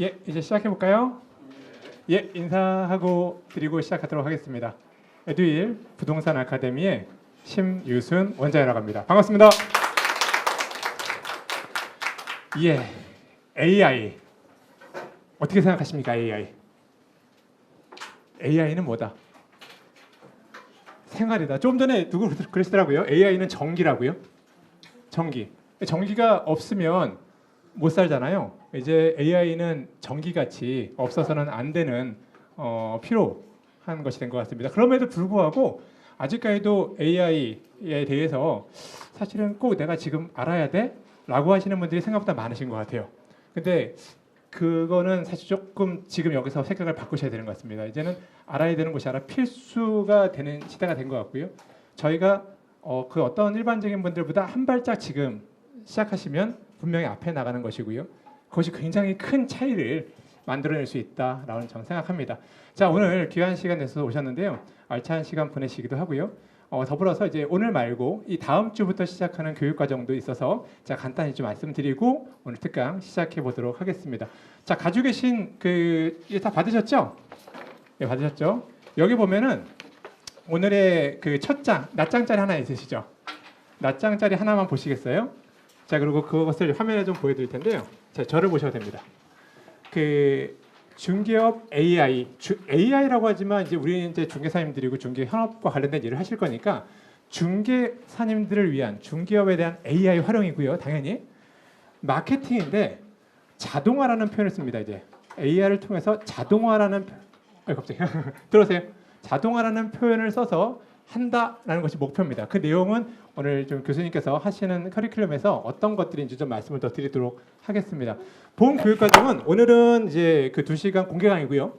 예, 이제 시작해 볼까요? 예, 인사하고 드리고 시작하도록 하겠습니다. 에듀윌 부동산 아카데미의 심유순 원장이라고 합니다. 반갑습니다. 예, AI 어떻게 생각하십니까? AI는 뭐다? 생활이다. 좀 전에 누구 그러시더라고요. AI는 전기라고요. 전기가 없으면 못 살잖아요. 이제 AI는 전기같이 없어서는 안 되는 필요한 것이 된 것 같습니다. 그럼에도 불구하고 아직까지도 AI에 대해서 사실은 꼭 내가 지금 알아야 돼? 라고 하시는 분들이 생각보다 많으신 것 같아요. 근데 그거는 사실 조금 지금 여기서 생각을 바꾸셔야 되는 것 같습니다. 이제는 알아야 되는 것이 아니라 필수가 되는 시대가 된 것 같고요. 저희가 그 어떤 일반적인 분들보다 한 발짝 지금 시작하시면 분명히 앞에 나가는 것이고요. 그것이 굉장히 큰 차이를 만들어낼 수 있다라고 저는 생각합니다. 자, 오늘 귀한 시간 내서 오셨는데요. 알찬 시간 보내시기도 하고요. 더불어서 이제 오늘 말고 이 다음 주부터 시작하는 교육 과정도 있어서 자 간단히 좀 말씀드리고 오늘 특강 시작해 보도록 하겠습니다. 자, 가지고 계신 이게 다 받으셨죠? 네, 받으셨죠? 여기 보면은 오늘의 그 첫 장, 낱장짜리 하나 있으시죠? 낱장짜리 하나만 보시겠어요? 자, 그리고 그것을 화면에 좀 보여드릴 텐데요. 자, 저를 보셔도 됩니다. 그 중개업 AI라고 하지만 이제 우리는 이제 중개사님들이고 중개 현업과 관련된 일을 하실 거니까 중개사님들을 위한 중개업에 대한 AI 활용이고요. 당연히 마케팅인데 자동화라는 표현을 씁니다. 이제 AI를 통해서 자동화라는 갑자기 들어오세요. 자동화라는 표현을 써서 한다라는 것이 목표입니다. 그 내용은 오늘 좀 교수님께서 하시는 커리큘럼에서 어떤 것들인지 좀 말씀을 더 드리도록 하겠습니다. 본 교육 과정은 오늘은 이제 그 2시간 공개 강의고요.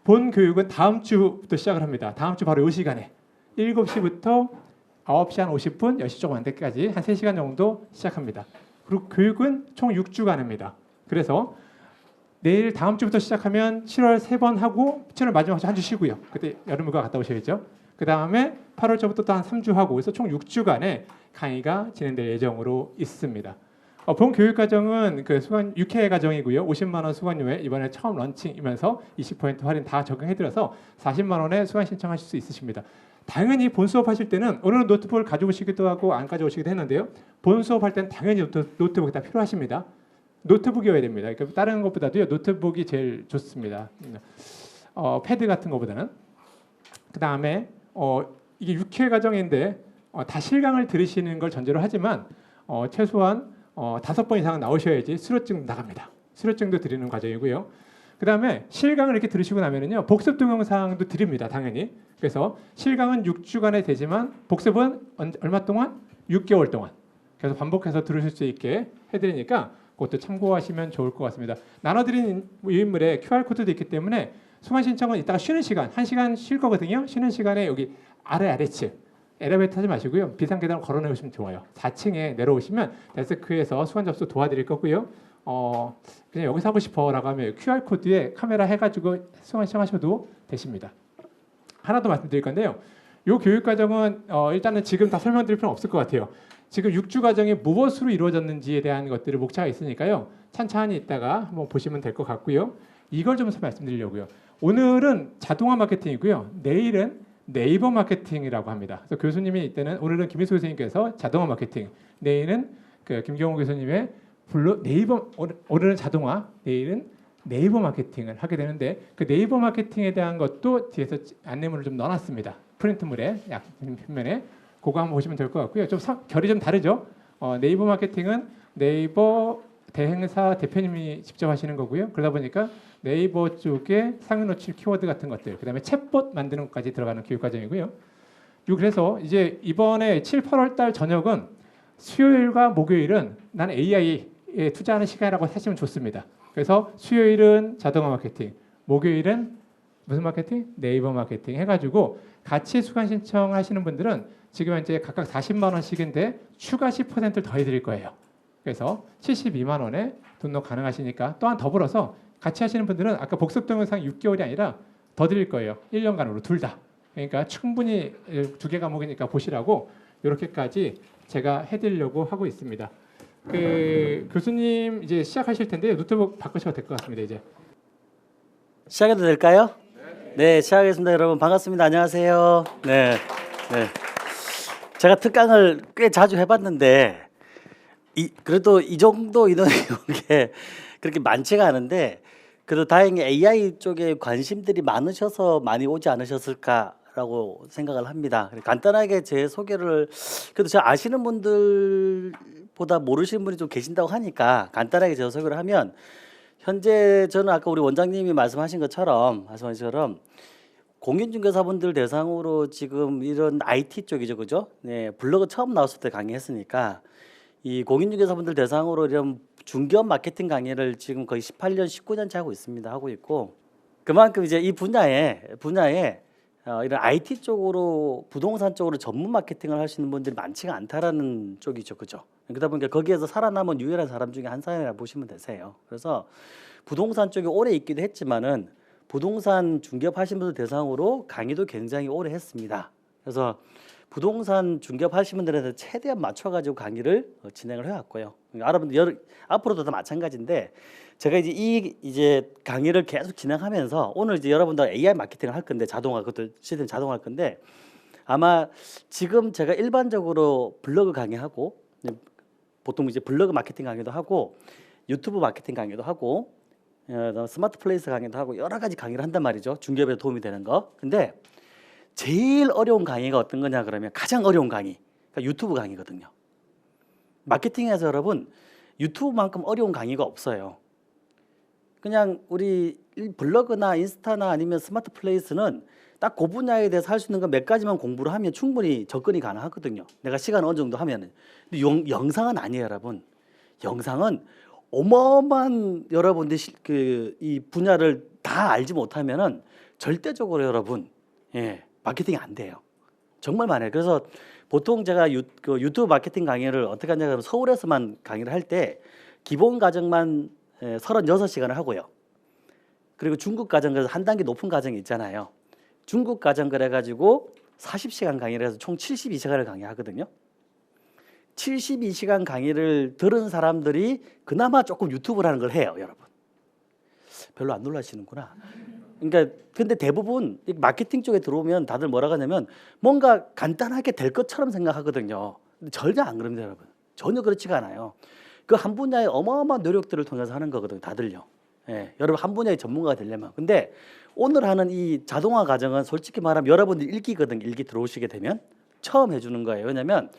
본 교육은 다음 주부터 시작을 합니다. 다음 주 바로 이 시간에 7시부터 9시 한 50분, 10시 조금 안 되기까지 한 3시간 정도 시작합니다. 그리고 교육은 총 6주간입니다. 그래서 내일 다음 주부터 시작하면 7월 3번 하고 7월 마지막 한 주 쉬고요. 그때 여름휴가 갔다 오셔야죠. 그 다음에 8월 초부터 또 한 3주 하고 그래서 총 6주간의 강의가 진행될 예정으로 있습니다. 본 교육 과정은 그 수강 6회 과정이고요. 50만 원 수강료에 이번에 처음 런칭이면서 20% 할인 다 적용해드려서 40만 원에 수강 신청하실 수 있으십니다. 당연히 본 수업하실 때는 오늘은 노트북을 가져오시기도 하고 안 가져오시기도 했는데요. 본 수업할 때는 당연히 노트북이 다 필요하십니다. 노트북이어야 됩니다. 그러니까 다른 것보다도요. 노트북이 제일 좋습니다. 패드 같은 것보다는. 그 다음에 이게 6회 과정인데 다 실강을 들으시는 걸 전제로 하지만 최소한 5번 이상은 나오셔야지 수료증 나갑니다. 수료증도 드리는 과정이고요. 그 다음에 실강을 이렇게 들으시고 나면은요 복습 동영상도 드립니다. 당연히. 그래서 실강은 6주간에 되지만 복습은 얼마 동안? 6개월 동안. 그래서 반복해서 들으실 수 있게 해드리니까 그것도 참고하시면 좋을 것 같습니다. 나눠드린 유인물에 QR코드도 있기 때문에 수강 신청은 이따가 쉬는 시간, 1시간 쉴 거거든요. 쉬는 시간에 여기 아래측 엘리베이터 타지 마시고요. 비상계단을 걸어내오시면 좋아요. 4층에 내려오시면 데스크에서 수강 접수 도와드릴 거고요. 그냥 여기서 하고 싶어라고 하면 QR코드에 카메라 해가지고 수강 신청하셔도 되십니다. 하나 더 말씀드릴 건데요. 이 교육과정은 일단은 지금 다 설명드릴 필요는 없을 것 같아요. 지금 6주 과정이 무엇으로 이루어졌는지에 대한 것들을 목차가 있으니까요. 찬찬히 있다가 한번 보시면 될 것 같고요. 이걸 좀 말씀드리려고요. 오늘은 자동화 마케팅이고요. 내일은 네이버 마케팅이라고 합니다. 그래서 교수님이 이때는 오늘은 김희수 교수님께서 자동화 마케팅, 내일은 그 김경호 교수님의 오늘은 자동화, 내일은 네이버 마케팅을 하게 되는데 그 네이버 마케팅에 대한 것도 뒤에서 안내문을 좀 넣어놨습니다. 프린트물에 옆면에 그거 한번 보시면 될 것 같고요. 좀 결이 좀 다르죠. 네이버 마케팅은 네이버 대행사 대표님이 직접 하시는 거고요. 그러다 보니까 네이버 쪽에 상위 노출 키워드 같은 것들, 그다음에 챗봇 만드는 것까지 들어가는 교육 과정이고요. 그래서 이제 이번에 7, 8월 달 저녁은 수요일과 목요일은 난 AI에 투자하는 시간이라고 하시면 좋습니다. 그래서 수요일은 자동화 마케팅, 목요일은 무슨 마케팅? 네이버 마케팅 해가지고 같이 수강 신청하시는 분들은 지금 현재 각각 40만 원씩인데 추가 10%를 더 해드릴 거예요. 그래서 72만 원에 등록 가능하시니까 또한 더불어서 같이 하시는 분들은 아까 복습 동영상 6개월이 아니라 더 드릴 거예요. 1년간으로 둘 다. 그러니까 충분히 2개 과목이니까 보시라고 이렇게까지 제가 해드리려고 하고 있습니다. 그 교수님 이제 시작하실 텐데 노트북 바꾸셔도 될 것 같습니다. 이제 시작해도 될까요? 네, 시작하겠습니다. 여러분 반갑습니다. 안녕하세요. 네, 네. 제가 특강을 꽤 자주 해봤는데 그래도 이 정도 인원이 온 게 그렇게 많지가 않은데 그래도 다행히 AI 쪽에 관심들이 많으셔서 많이 오지 않으셨을까라고 생각을 합니다. 간단하게 제 소개를 그래도 제가 아시는 분들보다 모르시는 분이 좀 계신다고 하니까 간단하게 제 소개를 하면 현재 저는 아까 우리 원장님이 말씀하신 것처럼 공인중개사분들 대상으로 지금 이런 IT 쪽이죠, 그죠? 네, 블로그 처음 나왔을 때 강의했으니까 이 공인중개사분들 대상으로 이런 중개업 마케팅 강의를 지금 거의 18년, 19년째 하고 있습니다. 하고 있고 그만큼 이제 이 분야에 이런 IT 쪽으로 부동산 쪽으로 전문 마케팅을 하시는 분들이 많지가 않다라는 쪽이죠, 그죠? 그러다 보니까 거기에서 살아남은 유일한 사람 중에 한 사람이라 보시면 되세요. 그래서 부동산 쪽에 오래 있기도 했지만은 부동산 중개업 하신 분들 대상으로 강의도 굉장히 오래 했습니다. 그래서 부동산 중개업 하시는 분들한테 최대한 맞춰가지고 강의를 진행을 해왔고요. 여러분들 앞으로도 다 마찬가지인데 제가 이제 강의를 계속 진행하면서 오늘 이제 여러분들 AI 마케팅을 할 건데 자동화 그것도 시스템 자동화 할 건데 아마 지금 제가 일반적으로 블로그 강의하고 보통 이제 블로그 마케팅 강의도 하고 유튜브 마케팅 강의도 하고 스마트 플레이스 강의도 하고 여러 가지 강의를 한단 말이죠. 중개업에 도움이 되는 거. 근데 제일 어려운 강의가 어떤 거냐 그러면 가장 어려운 강의 그러니까 유튜브 강의거든요. 마케팅에서 여러분 유튜브만큼 어려운 강의가 없어요. 그냥 우리 블로그나 인스타나 아니면 스마트 플레이스는 딱 그 분야에 대해서 할 수 있는 거 몇 가지만 공부를 하면 충분히 접근이 가능하거든요. 내가 시간 어느 정도 하면은. 근데 영상은 아니에요, 여러분. 영상은 어마어마한 여러분들 이 분야를 다 알지 못하면은 절대적으로 여러분 마케팅이 안 돼요. 정말 많아요. 그래서 보통 제가 유튜브 마케팅 강의를 어떻게 하냐 그러면 서울에서만 강의를 할 때 기본 과정만 36시간을 하고요. 그리고 중급 과정 그래서 한 단계 높은 과정이 있잖아요. 중급 과정 그래가지고 40시간 강의를 해서 총 72시간을 강의하거든요. 72시간 강의를 들은 사람들이 그나마 조금 유튜브라는 걸 해요, 여러분. 별로 안 놀라시는구나. 그러니까 근데 대부분 마케팅 쪽에 들어오면 다들 뭐라고 하냐면 뭔가 간단하게 될 것처럼 생각하거든요. 근데 절대 안 그럽니다, 여러분. 전혀 그렇지가 않아요. 그 한 분야의 어마어마한 노력들을 통해서 하는 거거든요, 다들요. 여러분 한 분야의 전문가가 되려면. 근데 오늘 하는 이 자동화 과정은 솔직히 말하면 여러분들 일기거든요. 일기 들어오시게 되면 처음 해주는 거예요. 왜냐하면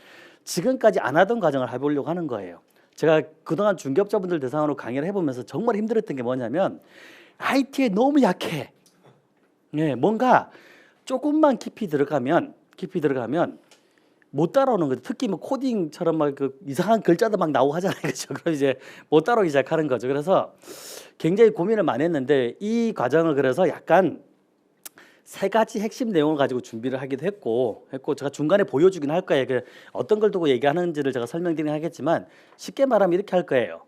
지금까지 안 하던 과정을 해보려고 하는 거예요. 제가 그동안 중개업자분들 대상으로 강의를 해보면서 정말 힘들었던 게 뭐냐면 IT에 너무 약해. 뭔가 조금만 깊이 들어가면 못 따라오는 거죠. 특히 뭐 코딩처럼 막 그 이상한 글자도 막 나오고 하잖아요. 그렇죠? 그럼 이제 못 따라오기 시작하는 거죠. 그래서 굉장히 고민을 많이 했는데 이 과정을 그래서 약간 3가지 핵심 내용을 가지고 준비를 하기도 했고 제가 중간에 보여주긴 할 거예요. 어떤 걸 두고 얘기하는지를 제가 설명드리긴 하겠지만 쉽게 말하면 이렇게 할 거예요.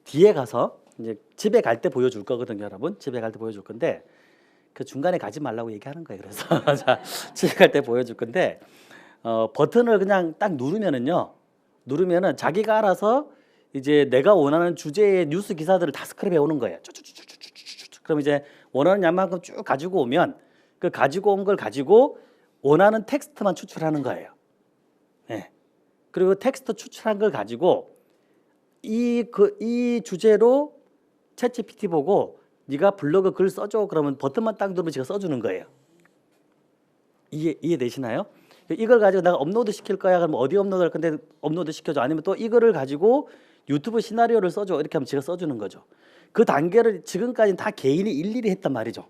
뒤에 가서 이제 집에 갈 때 보여줄 거거든요, 여러분. 집에 갈 때 보여줄 건데 그 중간에 가지 말라고 얘기하는 거예요. 그래서 자, 집에 갈 때 보여줄 건데 버튼을 그냥 딱 누르면은 자기가 알아서 이제 내가 원하는 주제의 뉴스 기사들을 다 스크랩해 오는 거예요. 그럼 이제 원하는 양만큼 쭉 가지고 오면 그 가지고 온 걸 가지고 원하는 텍스트만 추출하는 거예요. 그리고 텍스트 추출한 걸 가지고 이 주제로 챗GPT 보고 네가 블로그 글 써줘 그러면 버튼만 딱 누르면 제가 써주는 거예요. 이해되시나요? 이걸 가지고 내가 업로드 시킬 거야 그러면 어디 업로드 할 건데 업로드 시켜줘. 아니면 또 이거를 가지고 유튜브 시나리오를 써줘 이렇게 하면 제가 써주는 거죠. 그 단계를 지금까지는 다 개인이 일일이 했단 말이죠.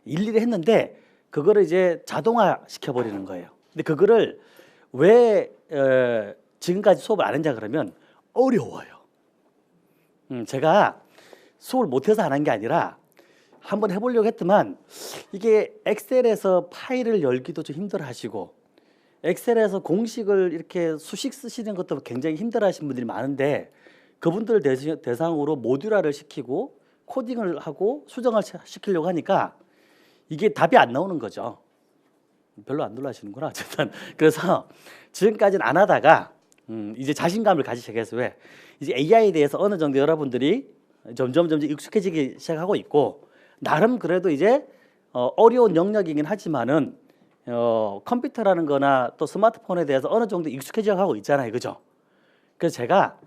일일이 했는데 그거를 이제 자동화 시켜버리는 거예요. 근데 그거를 왜 지금까지 수업을 안 했냐 그러면 어려워요. 제가 수업을 못해서 안 한 게 아니라 한번 해보려고 했지만 이게 엑셀에서 파일을 열기도 좀 힘들어하시고 엑셀에서 공식을 이렇게 수식 쓰시는 것도 굉장히 힘들어하시는 분들이 많은데 그분들을 대상으로 모듈화를 시키고 코딩을 하고 수정을 시키려고 하니까 이게 답이 안 나오는 거죠. 별로 안 놀라시는구나. 어쨌든 그래서 지금까지는 안 하다가 이제 자신감을 가지기 시작해서 왜 이제 AI에 대해서 어느 정도 여러분들이 점점 익숙해지기 시작하고 있고 나름 그래도 이제 어려운 영역이긴 하지만은 컴퓨터라는 거나 또 스마트폰에 대해서 어느 정도 익숙해져 가고 있잖아요. 그죠? 그래서 제가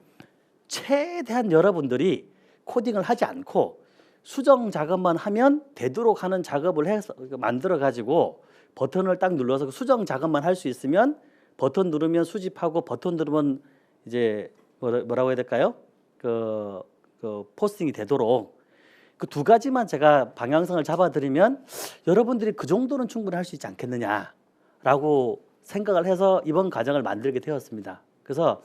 최대한 여러분들이 코딩을 하지 않고 수정 작업만 하면 되도록 하는 작업을 해서 만들어 가지고 버튼을 딱 눌러서 수정 작업만 할 수 있으면 버튼 누르면 수집하고 버튼 누르면 이제 뭐라고 해야 될까요? 그 포스팅이 되도록 그 두 가지만 제가 방향성을 잡아드리면 여러분들이 그 정도는 충분히 할 수 있지 않겠느냐라고 생각을 해서 이번 과정을 만들게 되었습니다. 그래서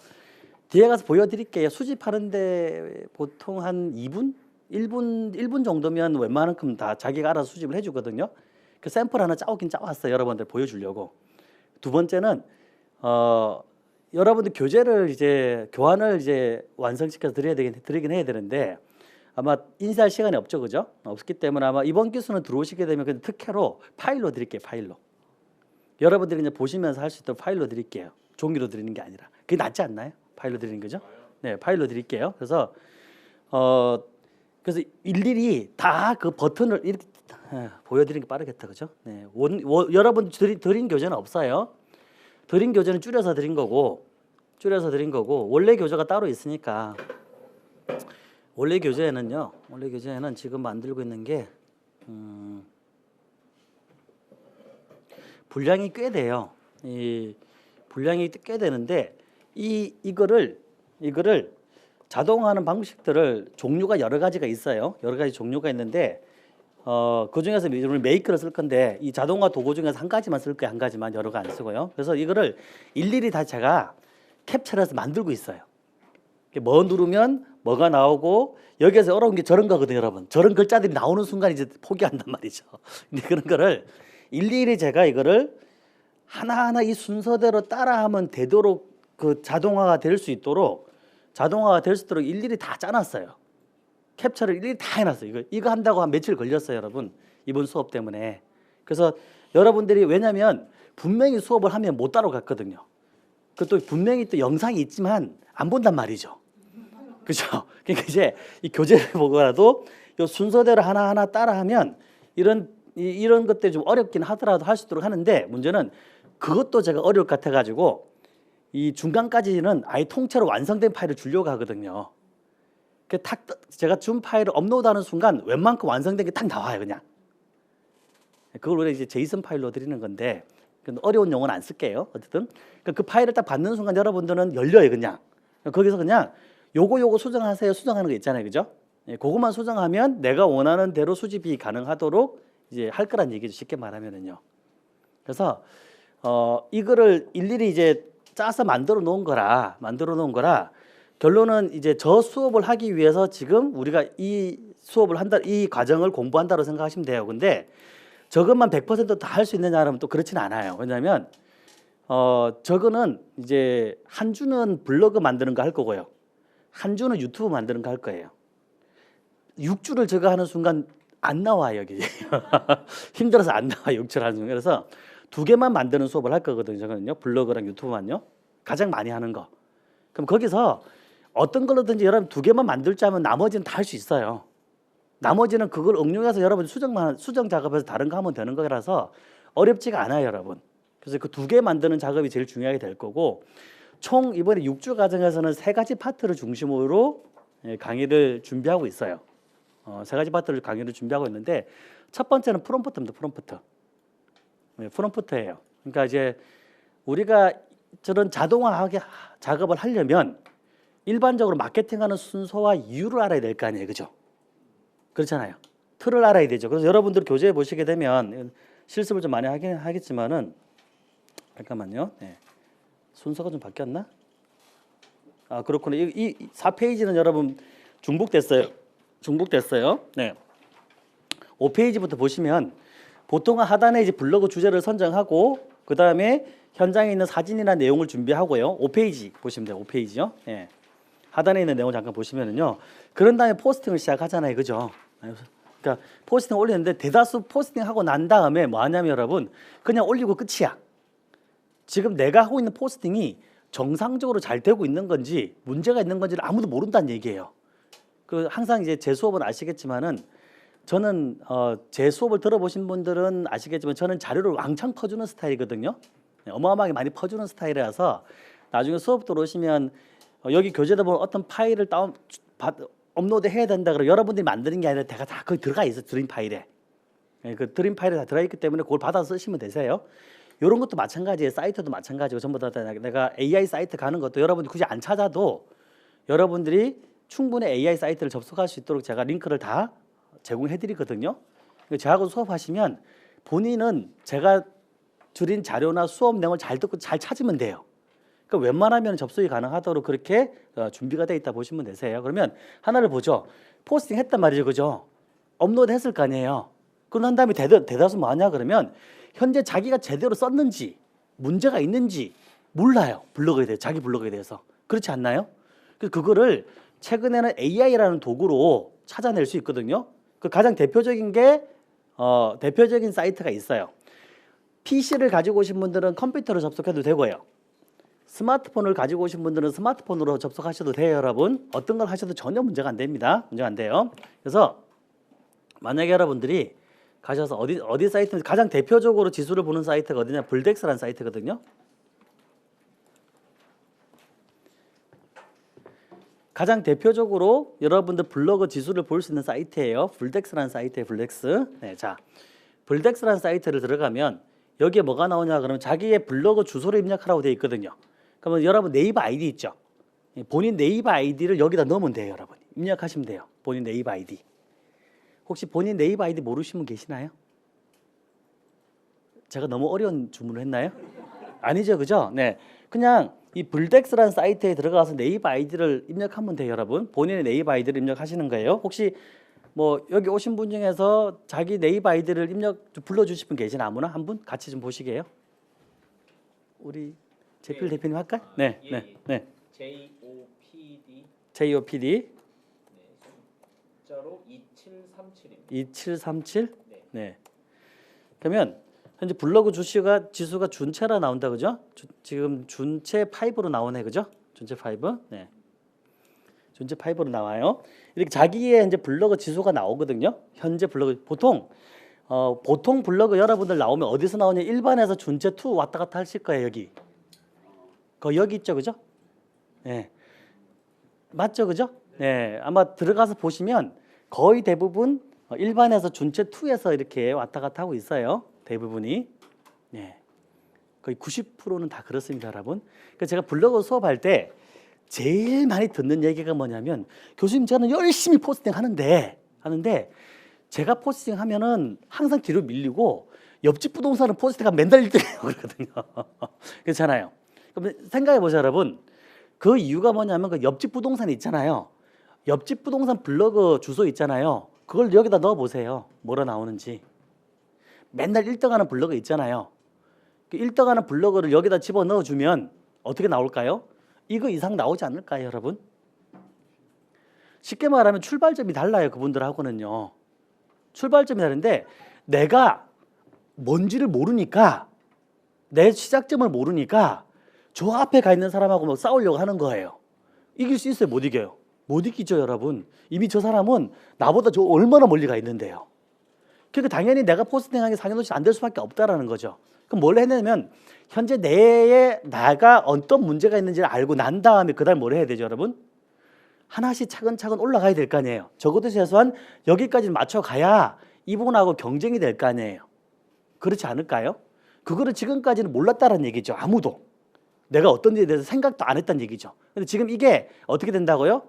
뒤에 가서 보여드릴게요. 수집하는데 보통 한 2분? 1분 정도면 웬만큼 다 자기가 알아서 수집을 해주거든요. 그 샘플 하나 짜오긴 짜왔어요. 여러분들 보여주려고. 두 번째는 여러분들 교환을 이제 완성시켜서 드리긴 해야 되는데 아마 인쇄할 시간이 없죠, 그죠? 없기 때문에 아마 이번 기수는 들어오시게 되면 그냥 특혜로 파일로 드릴게요, 파일로. 여러분들이 이제 보시면서 할 수 있도록 파일로 드릴게요. 종이로 드리는 게 아니라. 그게 낫지 않나요? 파일로 드리는 거죠? 네, 파일로 드릴게요. 그래서 일일이 다 그 버튼을 이렇게 보여드리는 게 빠르겠다, 그죠? 네, 여러분 드린 교재는 없어요. 드린 교재는 줄여서 드린 거고 원래 교재가 따로 있으니까. 원래 교재에는 지금 만들고 있는 게 분량이 꽤 돼요. 이 분량이 꽤 되는데 이거를 자동화하는 방식들을 종류가 여러 가지가 있어요. 여러 가지 종류가 있는데 그 중에서 우리 메이크를 쓸 건데 이 자동화 도구 중에서 한 가지만 쓸 거예요. 한 가지만 여러 거 안 쓰고요. 그래서 이거를 일일이 다 제가 캡처를 해서 만들고 있어요. 뭐 누르면 뭐가 나오고 여기에서 어려운 게 저런 거거든요, 여러분. 저런 글자들이 나오는 순간 이제 포기한단 말이죠. 근데 그런 거를 일일이 제가 이거를 하나하나 이 순서대로 따라하면 되도록 그 자동화가 될 수 있도록 일일이 다 짜놨어요. 캡처를 일일이 다 해놨어요. 이거 한다고 한 며칠 걸렸어요, 여러분. 이번 수업 때문에. 그래서 여러분들이 왜냐면 분명히 수업을 하면 못 따라갔거든요. 또 분명히 또 영상이 있지만 안 본단 말이죠. 그렇죠? 그러니까 이제 이 교재를 보고라도 이 순서대로 하나하나 따라하면 이런 것들이 좀 어렵긴 하더라도 할 수 있도록 하는데 문제는 그것도 제가 어려울 것 같아가지고 이 중간까지는 아예 통째로 완성된 파일을 주려고 하거든요. 제가 준 파일을 업로드하는 순간 웬만큼 완성된 게 딱 나와요, 그냥. 그걸 원래 이제 제이슨 파일로 드리는 건데 어려운 용어는 안 쓸게요. 어쨌든 그 파일을 딱 받는 순간 여러분들은 열려요, 그냥. 거기서 그냥 요거 수정하세요. 수정하는 거 있잖아요, 그죠? 그것만 수정하면 내가 원하는 대로 수집이 가능하도록 이제 할 거란 얘기죠, 쉽게 말하면은요. 그래서 이거를 일일이 이제 짜서 만들어 놓은 거라 결론은 이제 저 수업을 하기 위해서 지금 우리가 이 수업을 한다, 이 과정을 공부한다고 생각하시면 돼요. 근데 저것만 100% 다 할 수 있느냐면 또 그렇지는 않아요. 왜냐하면 저거는 이제 한 주는 블로그 만드는 거 할 거고요. 한 주는 유튜브 만드는 거 할 거예요. 6주를 저거 하는 순간 안 나와요, 여기. 힘들어서 안 나와요, 6주를 하는 순간. 그래서 2개만 만드는 수업을 할 거거든요. 저거는요. 블로그랑 유튜브만요. 가장 많이 하는 거. 그럼 거기서 어떤 걸로든지 여러분 2개만 만들 줄 알면 나머지는 다 할 수 있어요. 나머지는 그걸 응용해서 여러분 수정 작업해서 다른 거 하면 되는 거라서 어렵지가 않아요, 여러분. 그래서 그 2개 만드는 작업이 제일 중요하게 될 거고 총 이번에 6주 과정에서는 3가지 파트를 중심으로 강의를 준비하고 있어요. 3가지 파트를 강의를 준비하고 있는데 첫 번째는 프롬프트입니다. 프롬프트예요. 그러니까 이제 우리가 저런 자동화하게 작업을 하려면 일반적으로 마케팅하는 순서와 이유를 알아야 될 거 아니에요, 그죠? 그렇잖아요. 틀을 알아야 되죠. 그래서 여러분들 교재에 보시게 되면 실습을 좀 많이 하긴 하겠지만은 잠깐만요. 네. 순서가 좀 바뀌었나? 아, 그렇구나. 이 4페이지는 여러분 중복됐어요. 네. 5페이지부터 보시면 보통은 하단에 이제 블로그 주제를 선정하고 그 다음에 현장에 있는 사진이나 내용을 준비하고요. 5페이지 보시면 돼요. 5페이지요. 예. 하단에 있는 내용 잠깐 보시면은요. 그런 다음에 포스팅을 시작하잖아요, 그죠? 그러니까 포스팅 올리는데 대다수 포스팅하고 난 다음에 뭐 하냐면 여러분 그냥 올리고 끝이야. 지금 내가 하고 있는 포스팅이 정상적으로 잘 되고 있는 건지 문제가 있는 건지를 아무도 모른다는 얘기예요. 그 항상 이제 제 수업은 아시겠지만은 저는 제 수업을 들어보신 분들은 아시겠지만 저는 자료를 왕창 퍼주는 스타일이거든요. 네, 어마어마하게 많이 퍼주는 스타일이라서 나중에 수업 들어오시면 여기 교재다 보면 어떤 파일을 업로드 해야 된다 그러면 여러분들이 만드는 게 아니라 다 거기 들어가 있어 드림 파일에. 네, 그 드림 파일에 다 들어가 있기 때문에 그걸 받아서 쓰시면 되세요. 이런 것도 마찬가지예요. 사이트도 마찬가지고 전부 다 내가 AI 사이트 가는 것도 여러분들 굳이 안 찾아도 여러분들이 충분히 AI 사이트를 접속할 수 있도록 제가 링크를 다 제공해 드리거든요. 저하고 수업하시면 본인은 제가 줄인 자료나 수업 내용을 잘 듣고 잘 찾으면 돼요. 그러니까 웬만하면 접속이 가능하도록 그렇게 준비가 돼 있다 보시면 되세요. 그러면 하나를 보죠. 포스팅 했단 말이죠. 그죠? 업로드 했을 거 아니에요. 그럼 한 다음에 대다수 뭐 하냐 그러면 현재 자기가 제대로 썼는지 문제가 있는지 몰라요. 블로그에 대해 자기 블로그에 대해서. 그렇지 않나요? 그래서 그거를 최근에는 AI라는 도구로 찾아낼 수 있거든요. 그 가장 대표적인 게 대표적인 사이트가 있어요. PC를 가지고 오신 분들은 컴퓨터로 접속해도 되고요. 스마트폰을 가지고 오신 분들은 스마트폰으로 접속하셔도 돼요, 여러분. 어떤 걸 하셔도 전혀 문제가 안 됩니다. 문제가 안 돼요. 그래서 만약에 여러분들이 가셔서 어디 사이트 가장 대표적으로 지수를 보는 사이트가 어디냐? 블덱스라는 사이트거든요. 가장 대표적으로 여러분들 블로그 지수를 볼 수 있는 사이트예요. 블덱스라는 사이트예요. 블덱스. 네, 자, 블덱스라는 사이트를 들어가면 여기에 뭐가 나오냐 그러면 자기의 블로그 주소를 입력하라고 되어 있거든요. 그러면 여러분 네이버 아이디 있죠. 본인 네이버 아이디를 여기다 넣으면 돼요, 여러분. 입력하시면 돼요. 본인 네이버 아이디. 혹시 본인 네이버 아이디 모르시는 분 계시나요? 제가 너무 어려운 주문을 했나요? 아니죠, 그죠? 네, 그냥 이 블덱스라는 사이트에 들어가서 네이버 아이디를 입력하면 돼요, 여러분. 본인의 네이버 아이디를 입력하시는 거예요. 혹시 뭐 여기 오신 분 중에서 자기 네이버 아이디를 불러주실 분 계시나? 아무나 한 분 같이 좀 보시게요. 우리 제필 대표님 할까? 네, 예, 네, 네. JOPD 네, 숫자로 2737입니다. 2737. 네. 네. 그러면 현재 블로그 지수가 준체라 나온다, 그죠? 지금 준체 5로 나오네, 그죠? 준체 5. 네. 준체 5로 나와요. 이렇게 자기의 이제 블로그 지수가 나오거든요. 현재 블로그 보통 블로그 여러분들 나오면 어디서 나오냐? 일반에서 준체 2 왔다 갔다 하실 거예요, 여기. 여기 있죠, 그죠? 네. 맞죠, 그죠? 네. 아마 들어가서 보시면 거의 대부분 일반에서 준체 2에서 이렇게 왔다 갔다 하고 있어요. 대부분이. 네. 거의 90%는 다 그렇습니다, 여러분. 그래서 제가 블로그 수업할 때 제일 많이 듣는 얘기가 뭐냐면 교수님 저는 열심히 포스팅 하는데 제가 포스팅 하면은 항상 뒤로 밀리고 옆집 부동산은 포스팅가 맨날 1등이에요 그러거든요. 그렇잖아요. 그럼 생각해 보세요, 여러분. 그 이유가 뭐냐면 그 옆집 부동산 있잖아요. 옆집 부동산 블로그 주소 있잖아요. 그걸 여기다 넣어 보세요. 뭐로 나오는지. 맨날 1등하는 블로그 있잖아요. 그 1등하는 블로그를 여기다 집어 넣어 주면 어떻게 나올까요? 이거 이상 나오지 않을까요, 여러분? 쉽게 말하면 출발점이 달라요, 그분들하고는요. 출발점이 다른데 내가 뭔지를 모르니까 내 시작점을 모르니까 저 앞에 가 있는 사람하고 뭐 싸우려고 하는 거예요. 이길 수 있어요? 못 이겨요? 못 이기죠, 여러분. 이미 저 사람은 나보다 저 얼마나 멀리 가 있는데요. 그러니까 당연히 내가 포스팅하는 게 상관없이 안 될 수밖에 없다라는 거죠. 그럼 뭘 해내면 현재 내에 나가 어떤 문제가 있는지를 알고 난 다음에 그다음 뭘 해야 되죠, 여러분? 하나씩 차근차근 올라가야 될 거 아니에요. 적어도 최소한 여기까지 맞춰가야 이분하고 경쟁이 될 거 아니에요. 그렇지 않을까요? 그거를 지금까지는 몰랐다는 얘기죠. 아무도. 내가 어떤 일에 대해서 생각도 안 했다는 얘기죠. 근데 지금 이게 어떻게 된다고요?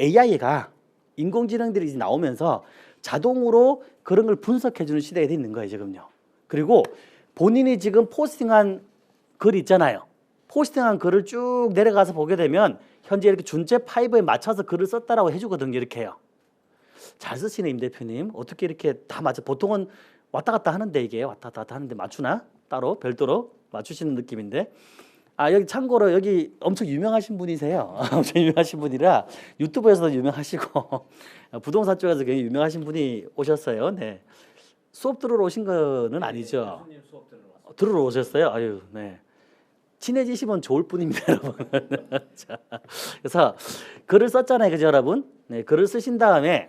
AI가 인공지능들이 이제 나오면서 자동으로 그런 걸 분석해주는 시대에 있는 거예요, 지금요. 그리고 본인이 지금 포스팅한 글 있잖아요. 포스팅한 글을 쭉 내려가서 보게 되면 현재 이렇게 준체 5에 맞춰서 글을 썼다라고 해주거든요. 이렇게요. 잘 쓰시네, 임 대표님. 어떻게 이렇게 다 맞춰? 보통은 왔다 갔다 하는데 이게 왔다 갔다 하는데 맞추나? 따로 별도로 맞추시는 느낌인데. 여기 참고로 여기 엄청 유명하신 분이세요. 엄청 유명하신 분이라 유튜브에서도 유명하시고 부동산 쪽에서 굉장히 유명하신 분이 오셨어요. 네. 수업 들으러 오신 거는 아니죠. 교수님 수업 들으러 왔어요. 들으러 오셨어요? 아유, 네. 친해지시면 좋을 뿐입니다, 여러분. 자, 그래서 글을 썼잖아요, 그죠, 여러분? 네, 글을 쓰신 다음에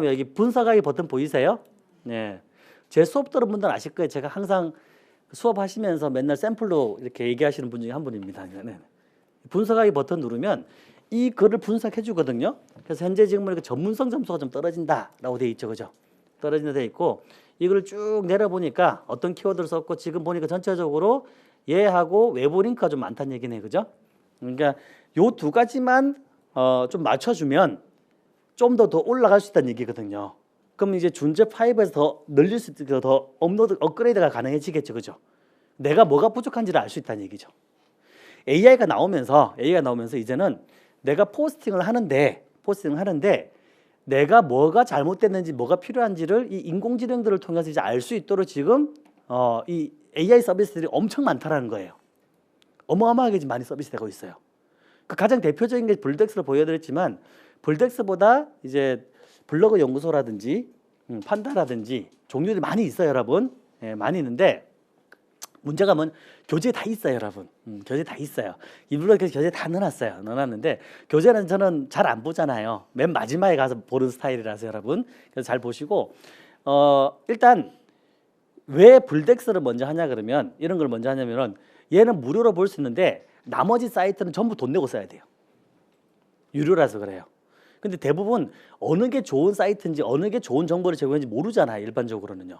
여기 분석하기 버튼 보이세요? 네, 제 수업 들은 분들 아실 거예요. 제가 항상 수업하시면서 맨날 샘플로 이렇게 얘기하시는 분 중에 한 분입니다. 네. 분석하기 버튼 누르면 이 글을 분석해 주거든요. 그래서 현재 지금 보니까 전문성 점수가 좀 떨어진다라고 돼 있죠, 그죠? 떨어진다 돼 있고 이걸 쭉 내려 보니까 어떤 키워드를 썼고 지금 보니까 전체적으로 얘하고 외부 링크가 좀 많다는 얘기네, 그죠? 그러니까 요 두 가지만 좀 맞춰주면 좀 더 올라갈 수 있다는 얘기거든요. 그럼 이제 준제 5에서 더 늘릴 수 있고 더 업그레이드가 가능해지겠죠, 그죠? 내가 뭐가 부족한지를 알 수 있다는 얘기죠. AI가 나오면서 이제는 내가 포스팅을 하는데 내가 뭐가 잘못됐는지 뭐가 필요한지를 이 인공지능들을 통해서 이제 알 수 있도록 지금 이 AI 서비스들이 엄청 많다라는 거예요. 어마어마하게 지금 많이 서비스되고 있어요. 그 가장 대표적인 게 블덱스를 보여드렸지만 블덱스보다 이제 블로그 연구소라든지 판다라든지 종류들이 많이 있어요, 여러분. 예, 많이 있는데 문제가 뭐냐? 교재에 다 있어요, 여러분. 교재 다 있어요. 이 블로그에 교재 다 넣어놨는데 교재는 저는 잘 안 보잖아요. 맨 마지막에 가서 보는 스타일이라서 여러분. 그래서 잘 보시고 일단 왜 블덱스를 먼저 하냐 그러면 이런 걸 먼저 하냐면은 얘는 무료로 볼 수 있는데 나머지 사이트는 전부 돈 내고 써야 돼요. 유료라서 그래요. 근데 대부분 어느 게 좋은 사이트인지 어느 게 좋은 정보를 제공하는지 모르잖아요, 일반적으로는요.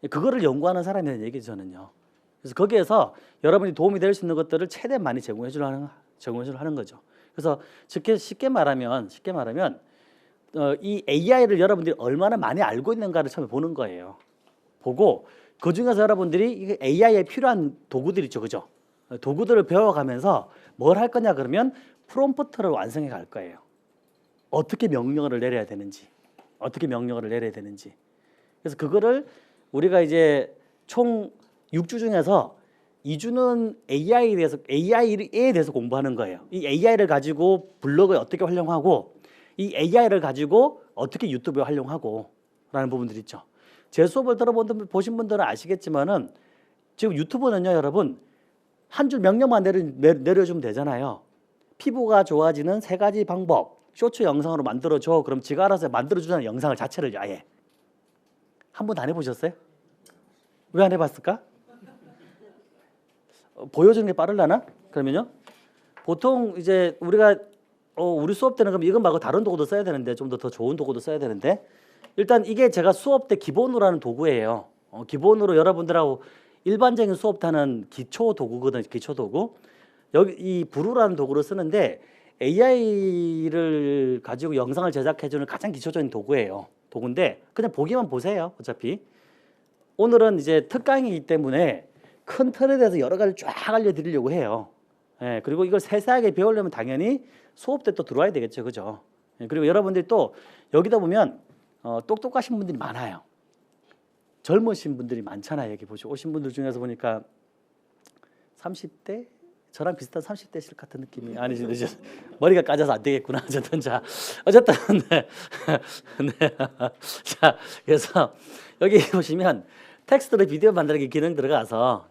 그거를 연구하는 사람이라는 얘기죠, 저는요. 그래서 거기에서 여러분이 도움이 될 수 있는 것들을 최대한 많이 제공해 주려는 거죠. 그래서 쉽게 말하면 이 AI를 여러분들이 얼마나 많이 알고 있는가를 처음에 보는 거예요. 보고 그 중에서 여러분들이 이 AI에 필요한 도구들 있죠, 그죠? 도구들을 배워가면서 뭘 할 거냐 그러면 프롬프트를 완성해 갈 거예요. 어떻게 명령어를 내려야 되는지. 그래서 그거를 우리가 이제 총 6주 중에서 2주는 AI에 대해서 공부하는 거예요. 이 AI를 가지고 블로그에 어떻게 활용하고 이 AI를 가지고 어떻게 유튜브에 활용하고 라는 부분들이 있죠. 제 수업을 보신 분들은 아시겠지만은 지금 유튜브는요, 여러분 한 줄 명령만 내려주면 되잖아요. 피부가 좋아지는 3가지 방법 쇼츠 영상으로 만들어줘. 그럼 지가 알아서 만들어주는 영상을 자체를 아예 한 번도 안 해보셨어요? 왜 안 해봤을까? 보여주는 게 빠르려나? 그러면요. 보통 이제 우리가 우리 수업 때는 그럼 이건 말고 다른 도구도 써야 되는데 좀 더 좋은 도구도 써야 되는데 일단 이게 제가 수업 때 기본으로 하는 도구예요. 기본으로 여러분들하고 일반적인 수업 때 하는 기초 도구거든요. 기초 도구. 여기 이 브루라는 도구를 쓰는데 AI를 가지고 영상을 제작해주는 가장 기초적인 도구인데 그냥 보기만 보세요. 어차피 오늘은 이제 특강이기 때문에 큰 틀에 대해서 여러 가지를 쫙 알려드리려고 해요. 예, 그리고 이걸 세세하게 배우려면 당연히 수업 때 또 들어와야 되겠죠, 그죠? 예, 그리고 여러분들이 또 여기다 보면 똑똑하신 분들이 많아요. 젊으신 분들이 많잖아요. 여기 오신 분들 중에서 보니까 30대? 저랑 비슷한 30대실 같은 느낌이 아니죠. 머리가 까져서 안 되겠구나. 어쨌든 네. 자, 그래서 여기 보시면 텍스트로 비디오 만들기 기능 들어가서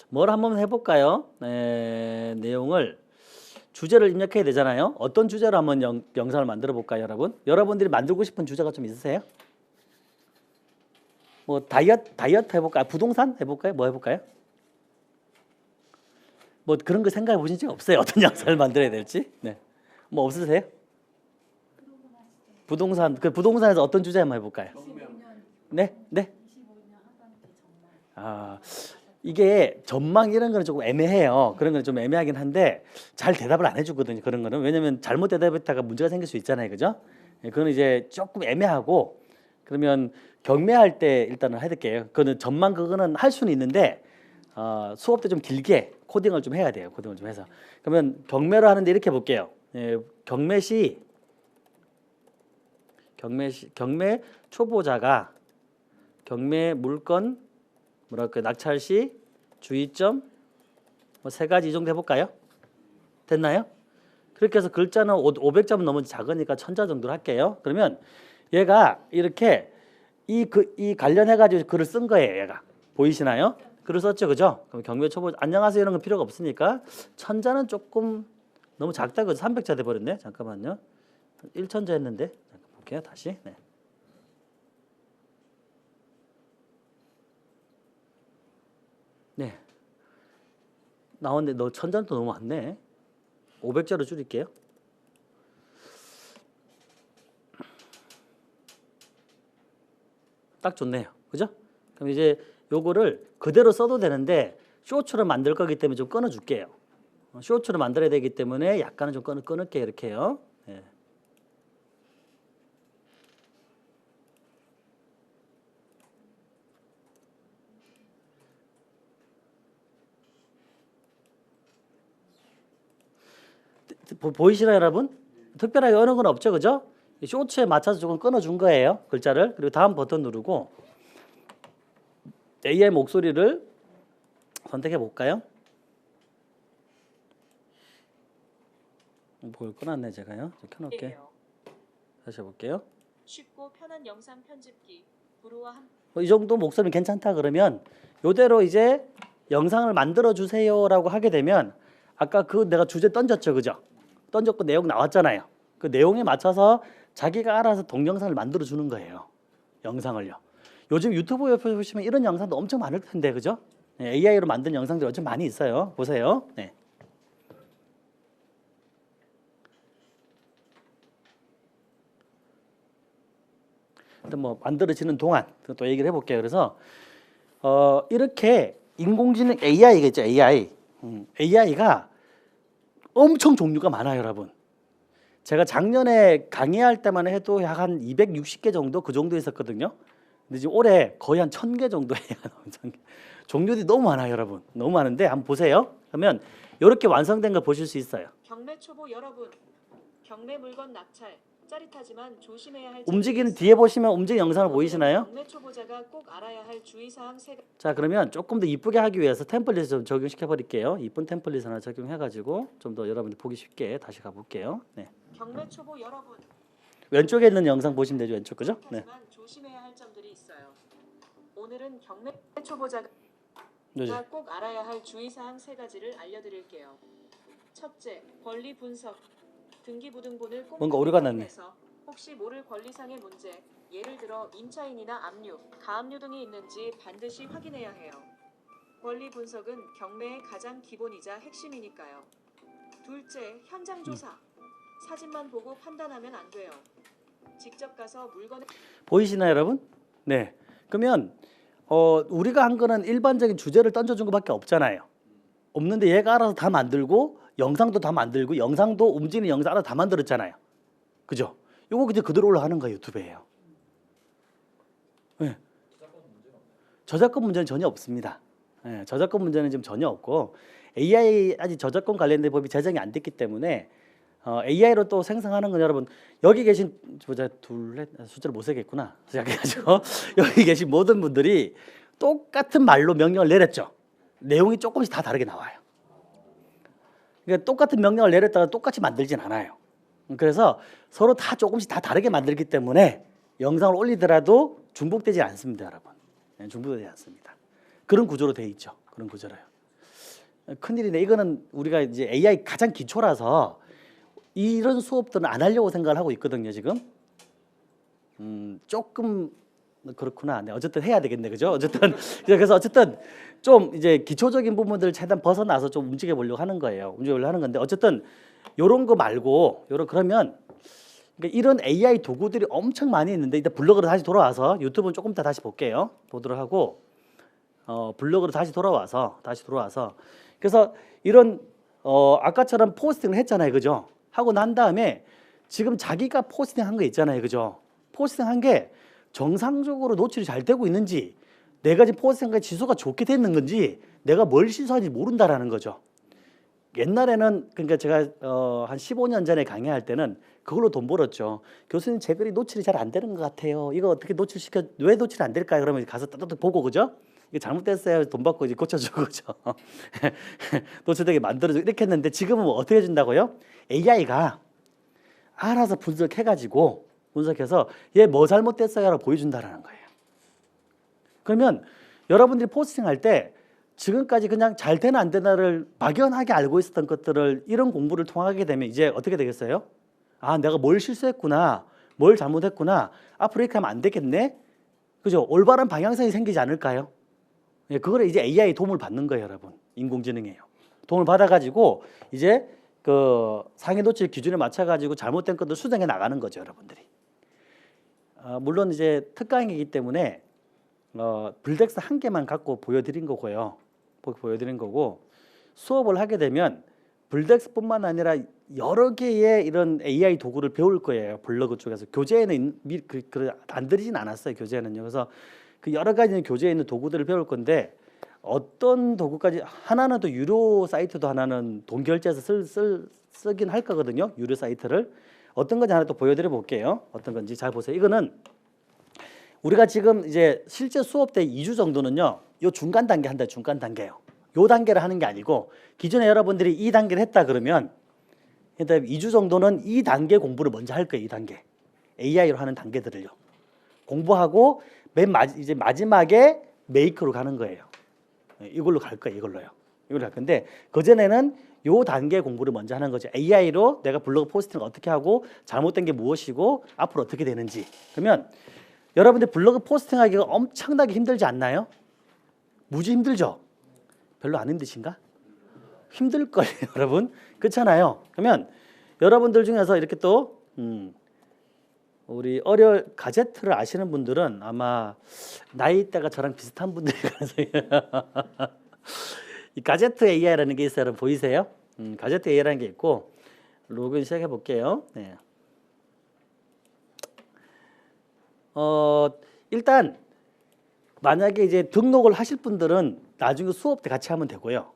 뭘 한번 해볼까요? 내용을 주제를 입력해야 되잖아요. 어떤 주제로 한번 영상을 만들어 볼까요, 여러분? 여러분들이 만들고 싶은 주제가 좀 있으세요? 뭐 다이어트 해볼까요? 부동산 해볼까요? 뭐 해볼까요? 뭐 그런 거 생각해 보신 적 없어요? 어떤 영상을 만들어야 될지? 네. 뭐 없으세요? 부동산에서 어떤 주제 한번 해볼까요? 네? 이게 전망 이런 거는 조금 애매해요. 그런 거는 좀 애매하긴 한데 잘 대답을 안 해주거든요. 그런 거는 왜냐면 잘못 대답했다가 문제가 생길 수 있잖아요, 그죠? 그거는 이제 조금 애매하고 그러면 경매할 때 일단은 해드릴게요. 그거는 그거는 할 수는 있는데 수업 때 좀 길게 코딩을 좀 해야 돼요. 코딩을 좀 해서 그러면 경매로 하는데 이렇게 볼게요. 경매 초보자가 경매 물건 낙찰 시 주의점 뭐 3가지 이 정도 해볼까요? 됐나요? 그렇게 해서 글자는 500점 너무 작으니까 1000자 정도로 할게요. 그러면 얘가 이렇게 이 관련해 가지고 글을 쓴 거예요. 얘가 보이시나요? 글을 썼죠, 그죠? 그럼 경매 초보 안녕하세요 이런 건 필요가 없으니까 천자는 조금 너무 작다, 그죠? 300자 돼 버렸네. 잠깐만요. 1천자 했는데 잠깐 볼게요, 다시. 네. 네. 나왔는데 너 천자는 또 너무 많네. 500자로 줄일게요. 딱 좋네요. 그죠? 그럼 이제 요거를 그대로 써도 되는데 쇼츠로 만들 거기 때문에 좀 끊어 줄게요. 쇼츠로 만들어야 되기 때문에 약간은 좀 끊을게요. 이렇게요. 예. 보이시나요, 여러분? 특별하게 어려운 건 없죠, 그죠? 쇼츠에 맞춰서 조금 끊어준 거예요, 글자를. 그리고 다음 버튼 누르고 AI 목소리를 선택해 볼까요? 뭘 끊었네 제가요. 켜놓을게. 다시 해볼게요. 쉽고 편한 영상 편집기 브루와 함 이 정도 목소리는 괜찮다 그러면 요대로 이제 영상을 만들어 주세요라고 하게 되면 아까 그 내가 주제 던졌죠, 그죠? 던졌고 내용 나왔잖아요. 그 내용에 맞춰서 자기가 알아서 동영상을 만들어 주는 거예요. 영상을요. 요즘 유튜브 옆에 보시면 이런 영상도 엄청 많을 텐데, 그죠? 네, AI로 만든 영상들이 엄청 많이 있어요. 보세요. 네. 일단 뭐 만들어지는 동안 또 얘기를 해볼게요. 그래서 이렇게 인공지능 AI겠죠, AI. AI가 엄청 종류가 많아요, 여러분. 제가 작년에 강의할 때만 해도 약 한 260개 정도 그 정도 있었거든요. 근데 지금 올해 거의 한 1000개 정도 해요. 종류들이 너무 많아요, 여러분. 너무 많은데 한번 보세요. 그러면 이렇게 완성된 걸 보실 수 있어요. 경매 초보 여러분 경매 물건 낙찰 짜릿하지만 조심해야 할 움직이는 점이 뒤에 보시면 움직이는 영상을 있습니다. 보이시나요? 경매 초보자가 꼭 알아야 할 주의사항 세 가지. 자, 그러면 조금 더 이쁘게 하기 위해서 템플릿을 좀 적용시켜 버릴게요. 이쁜 템플릿 하나 적용해가지고 좀 더 여러분들 보기 쉽게 다시 가볼게요. 네. 경매 초보 여러분 왼쪽에 있는 영상 보시면 되죠, 왼쪽, 그죠? 네. 하지만 조심해야 할 점들이 있어요. 오늘은 경매 초보자가 네. 꼭 알아야 할 주의사항 세 가지를 알려드릴게요. 첫째, 권리 분석. 등기부등본을 꼭 뭔가 오류가 났네. 확인해서 혹시 모를 권리상의 문제, 예를 들어 임차인이나 압류, 가압류 등이 있는지 반드시 확인해야 해요. 권리 분석은 경매의 가장 기본이자 핵심이니까요. 둘째, 현장 조사. 사진만 보고 판단하면 안 돼요. 직접 가서 물건을 보이시나요, 여러분? 네. 그러면 우리가 한 거는 일반적인 주제를 던져준 것밖에 없잖아요. 없는데 얘가 알아서 다 만들고 영상도 다 만들고 영상도 움직이는 영상 알아서 다 만들었잖아요. 그죠? 요거 그냥 그대로 올라가는 거예요, 유튜브에요. 네. 저작권 문제는 전혀 없습니다. 네, 저작권 문제는 지금 전혀 없고 AI 아직 저작권 관련된 법이 제정이 안 됐기 때문에 AI로 또 생성하는 건 여러분 여기 계신 보자 둘넷 숫자를 못 세겠구나 생각해가지고 여기 계신 모든 분들이 똑같은 말로 명령을 내렸죠. 내용이 조금씩 다 다르게 나와요. 그러니까 똑같은 명령을 내렸다가 똑같이 만들진 않아요. 그래서 서로 다 조금씩 다 다르게 만들기 때문에 영상을 올리더라도 중복되지 않습니다, 여러분. 네, 중복되지 않습니다. 그런 구조로 돼 있죠. 그런 구조로요. 큰일이네. 이거는 우리가 이제 AI 가장 기초라서 이런 수업들은 안 하려고 생각을 하고 있거든요, 지금. 조금 그렇구나. 네, 어쨌든 해야 되겠네, 그죠? 어쨌든 그래서 어쨌든 좀 이제 기초적인 부분들을 최대한 벗어나서 좀 움직여 보려고 하는 거예요. 움직여 보려고 하는 건데 어쨌든 요런 거 말고 그러면 그러니까 이런 AI 도구들이 엄청 많이 있는데 일단 블로그로 다시 돌아와서 유튜브는 조금 더 다시 볼게요. 보도록 하고 블로그로 다시 돌아와서 그래서 이런 아까처럼 포스팅을 했잖아요, 그죠? 하고 난 다음에 지금 자기가 포스팅한 거 있잖아요, 그죠? 포스팅한 게 정상적으로 노출이 잘 되고 있는지 내가 지금 포스팅한 게 지수가 좋게 되는 건지 내가 뭘 실수하는지 모른다라는 거죠. 옛날에는 그러니까 제가 한 15년 전에 강의할 때는 그걸로 돈 벌었죠. 교수님 제 글이 노출이 잘 안 되는 것 같아요. 이거 어떻게 노출시켜 왜 노출이 안 될까요? 그러면 가서 따뜻 보고 그죠? 이게 잘못됐어요. 돈 받고 이제 고쳐주고 그죠? 노출되게 만들어주고 이렇게 했는데 지금은 뭐 어떻게 해준다고요? AI가 알아서 분석해가지고 분석해서 얘 뭐 잘못됐어요라고 보여준다라는 거예요. 그러면 여러분들이 포스팅할 때 지금까지 그냥 잘 되나 안 되나를 막연하게 알고 있었던 것들을 이런 공부를 통하게 되면 이제 어떻게 되겠어요? 아, 내가 뭘 실수했구나, 뭘 잘못했구나, 앞으로 이렇게 하면 안 되겠네. 그죠? 올바른 방향성이 생기지 않을까요? 예, 그거를 이제 AI 도움을 받는 거예요, 여러분. 인공지능이에요. 도움을 받아가지고 이제 그 상해 노출 기준에 맞춰가지고 잘못된 것들 수정해 나가는 거죠, 여러분들이. 물론 이제 특강이기 때문에 블덱스 한 개만 갖고 보여드린 거고요. 보여드린 거고 수업을 하게 되면 블덱스뿐만 아니라 여러 개의 이런 AI 도구를 배울 거예요. 블로그 쪽에서 교재에는 안 드리진 않았어요. 교재는요. 그래서 그 여러 가지 교재에 있는 도구들을 배울 건데 어떤 도구까지 하나는 또 유료 사이트도 하나는 돈 결제해서 쓰긴 할 거거든요. 유료 사이트를 어떤 건지 하나 또 보여드려 볼게요. 어떤 건지 잘 보세요. 이거는 우리가 지금 이제 실제 수업 때 2주 정도는요. 요 중간 단계 한다. 중간 단계예요. 요 단계를 하는 게 아니고 기존에 여러분들이 이 단계를 했다 그러면 일단 2주 정도는 이 단계 공부를 먼저 할 거예요. 이 단계. AI로 하는 단계들을요. 공부하고 이제 마지막에 메이크로 가는 거예요. 이걸로 갈 거예요. 이걸로요. 이걸로 갈 건데 그전에는 요 단계 공부를 먼저 하는 거죠. AI로 내가 블로그 포스팅을 어떻게 하고 잘못된 게 무엇이고 앞으로 어떻게 되는지. 그러면 여러분들 블로그 포스팅하기가 엄청나게 힘들지 않나요? 무지 힘들죠? 별로 안 힘드신가? 힘들 거예요, 여러분. 그렇잖아요. 그러면 여러분들 중에서 이렇게 또 우리 가제트를 아시는 분들은 아마 나이대가 저랑 비슷한 분들이 가능성이에요. 이 가제트 AI라는 게 있어요. 여러분 보이세요? 가제트 AI라는 게 있고 로그인 시작해 볼게요. 네. 일단 만약에 이제 등록을 하실 분들은 나중에 수업 때 같이 하면 되고요.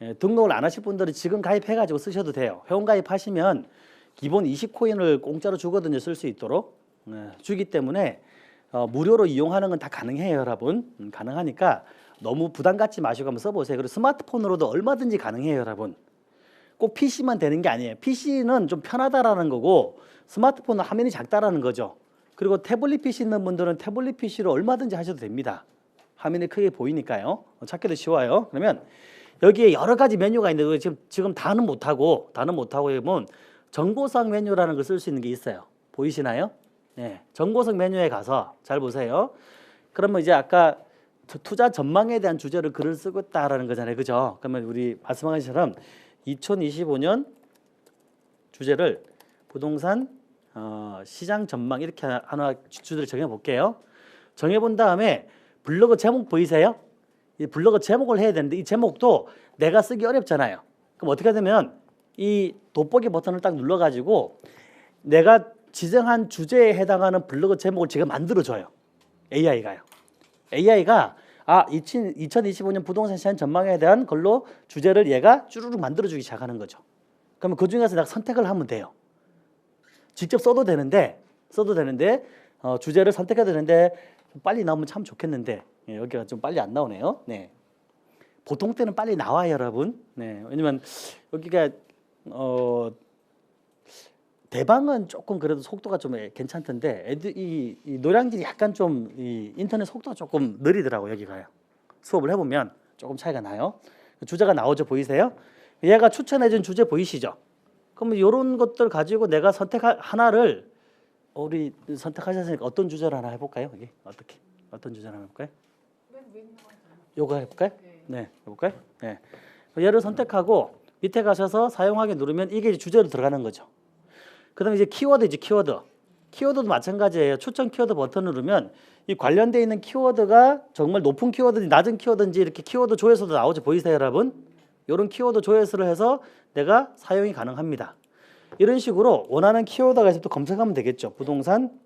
예, 등록을 안 하실 분들은 지금 가입해가지고 쓰셔도 돼요. 회원 가입하시면 기본 20코인을 공짜로 주거든요. 쓸 수 있도록. 주기 때문에 무료로 이용하는 건 다 가능해요, 여러분. 가능하니까 너무 부담 갖지 마시고 한번 써보세요. 그리고 스마트폰으로도 얼마든지 가능해요, 여러분. 꼭 PC만 되는 게 아니에요. PC는 좀 편하다라는 거고 스마트폰은 화면이 작다라는 거죠. 그리고 태블릿 PC 있는 분들은 태블릿 PC로 얼마든지 하셔도 됩니다. 화면이 크게 보이니까요. 찾기도 쉬워요. 그러면 여기에 여러 가지 메뉴가 있는데 지금 다는 못하고 보면 정보성 메뉴라는 걸 쓸 수 있는 게 있어요. 보이시나요? 네, 정보성 메뉴에 가서 잘 보세요. 그러면 이제 아까 투자 전망에 대한 주제로 글을 쓰고 있다라는 거잖아요. 그죠? 그러면 우리 말씀하신 것처럼 2025년 주제를 부동산 시장 전망 이렇게 하나 주제를 정해 볼게요. 정해 본 다음에 블로그 제목 보이세요? 이 블로그 제목을 해야 되는데 이 제목도 내가 쓰기 어렵잖아요. 그럼 어떻게 되면 이 돋보기 버튼을 딱 눌러가지고 내가 지정한 주제에 해당하는 블로그 제목을 제가 만들어줘요. AI가요. AI가 2025년 부동산 시장 전망에 대한 걸로 주제를 얘가 쭈루룩 만들어주기 시작하는 거죠. 그러면 그 중에서 내가 선택을 하면 돼요. 직접 써도 되는데 주제를 선택해야 되는데 빨리 나오면 참 좋겠는데 여기가 좀 빨리 안 나오네요. 네. 보통 때는 빨리 나와요, 여러분. 네. 왜냐면 여기가 대방은 조금 그래도 속도가 좀 괜찮던데 이 노량진이 약간 좀 이 인터넷 속도가 조금 느리더라고요. 여기가요. 수업을 해보면 조금 차이가 나요. 주제가 나오죠. 보이세요? 얘가 추천해준 주제 보이시죠? 그러면 이런 것들 가지고 내가 하나를 우리 선택하셨으니까 어떤 주제를 하나 해볼까요? 여기 어떤 주제를 하나 해볼까요? 요거 해볼까요? 네, 해볼까요? 네. 얘를 선택하고 밑에 가셔서 사용하기 누르면 이게 주제로 들어가는 거죠. 그다음에 이제 키워드이지 키워드도 마찬가지예요. 추천 키워드 버튼을 누르면 이 관련되어 있는 키워드가 정말 높은 키워드인지 낮은 키워드인지 이렇게 키워드 조회수도 나오죠. 보이세요, 여러분? 이런 키워드 조회수를 해서 내가 사용이 가능합니다. 이런 식으로 원하는 키워드가 있으면 또 검색하면 되겠죠. 부동산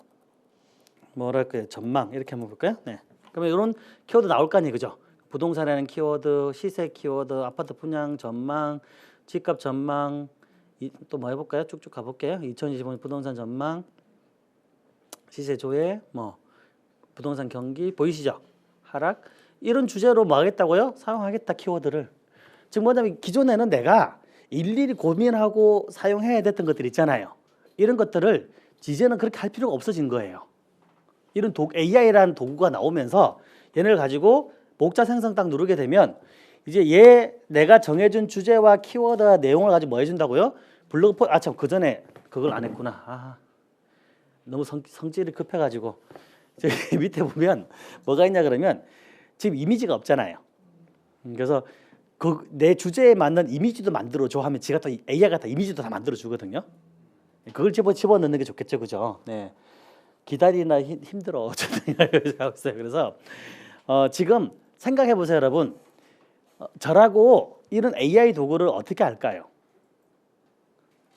뭐랄까요? 전망 이렇게 한번 볼까요? 네. 그러면 이런 키워드 나올 거 아니에요, 그죠? 부동산이라는 키워드, 시세 키워드, 아파트 분양 전망, 집값 전망, 또 뭐 해볼까요? 쭉쭉 가볼게요. 2025년 부동산 전망, 시세 조회, 뭐 부동산 경기 보이시죠? 하락 이런 주제로 뭐 하겠다고요? 사용하겠다 키워드를. 즉 뭐냐면 기존에는 내가 일일이 고민하고 사용해야 됐던 것들 있잖아요. 이런 것들을 이제는 그렇게 할 필요가 없어진 거예요. 이런 AI라는 도구가 나오면서 얘네를 가지고 목차 생성 딱 누르게 되면 이제 얘 내가 정해준 주제와 키워드와 내용을 가지고 뭐 해준다고요? 블로그 포 참 그 전에 그걸 안 했구나. 너무 성질이 급해가지고 저기 밑에 보면 뭐가 있냐 그러면 지금 이미지가 없잖아요. 그래서 그 내 주제에 맞는 이미지도 만들어줘 하면 지가 또 AI가 다 이미지도 다 만들어주거든요. 그걸 집어넣는 게 좋겠죠, 그죠? 네. 기다리나 힘들어. 저는 하고 있어요. 그래서 지금 생각해 보세요, 여러분. 저라고 이런 AI 도구를 어떻게 할까요?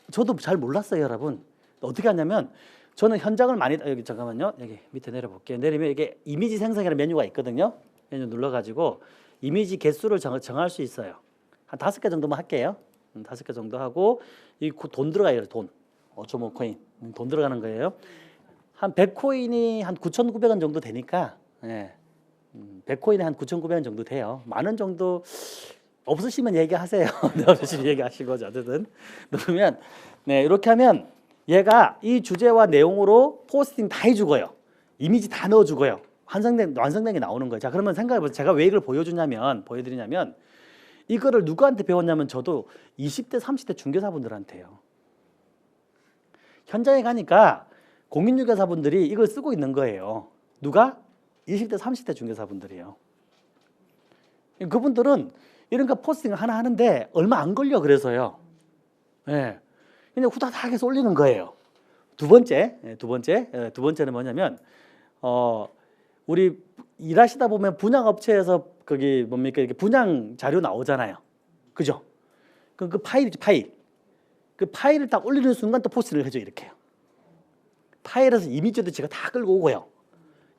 저도 잘 몰랐어요, 여러분. 어떻게 하냐면 저는 현장을 많이 여기 잠깐만요. 여기 밑에 내려볼게요. 내리면 이게 이미지 생성이라는 메뉴가 있거든요. 메뉴 눌러가지고 이미지 개수를 정할 수 있어요. 한 5개 정도만 할게요. 5개 정도 하고 이 돈 들어가요, 돈. 5.5코인 돈 들어가는 거예요. 한 100코인이 한 9,900원 정도 되니까, 예. 100코인에 한 9,900원 정도 돼요. 만 원 정도 없으시면 얘기하세요. 네, 없으시면 얘기하시고 어쨌든 그러면 네 이렇게 하면 얘가 이 주제와 내용으로 포스팅 다 해주고요. 이미지 다 넣어주고요. 완성된 게 나오는 거예요. 자 그러면 생각해보세요. 제가 왜 이걸 보여드리냐면 이거를 누구한테 배웠냐면 저도 20대 30대 중개사분들한테요. 현장에 가니까 공인중개사분들이 이걸 쓰고 있는 거예요. 누가? 20대 30대 중개사분들이에요. 그분들은 이런 거 포스팅을 하나 하는데 얼마 안 걸려 그래서요. 예. 그냥 후다닥 해서 올리는 거예요. 두 번째는 뭐냐면 우리 일하시다 보면 분양업체에서 거기 뭡니까 이렇게 분양 자료 나오잖아요. 그죠? 그 파일이죠, 파일. 그 파일을 딱 올리는 순간 또 포스팅을 해줘 이렇게요. 파일에서 이미지도 제가 다 끌고 오고요.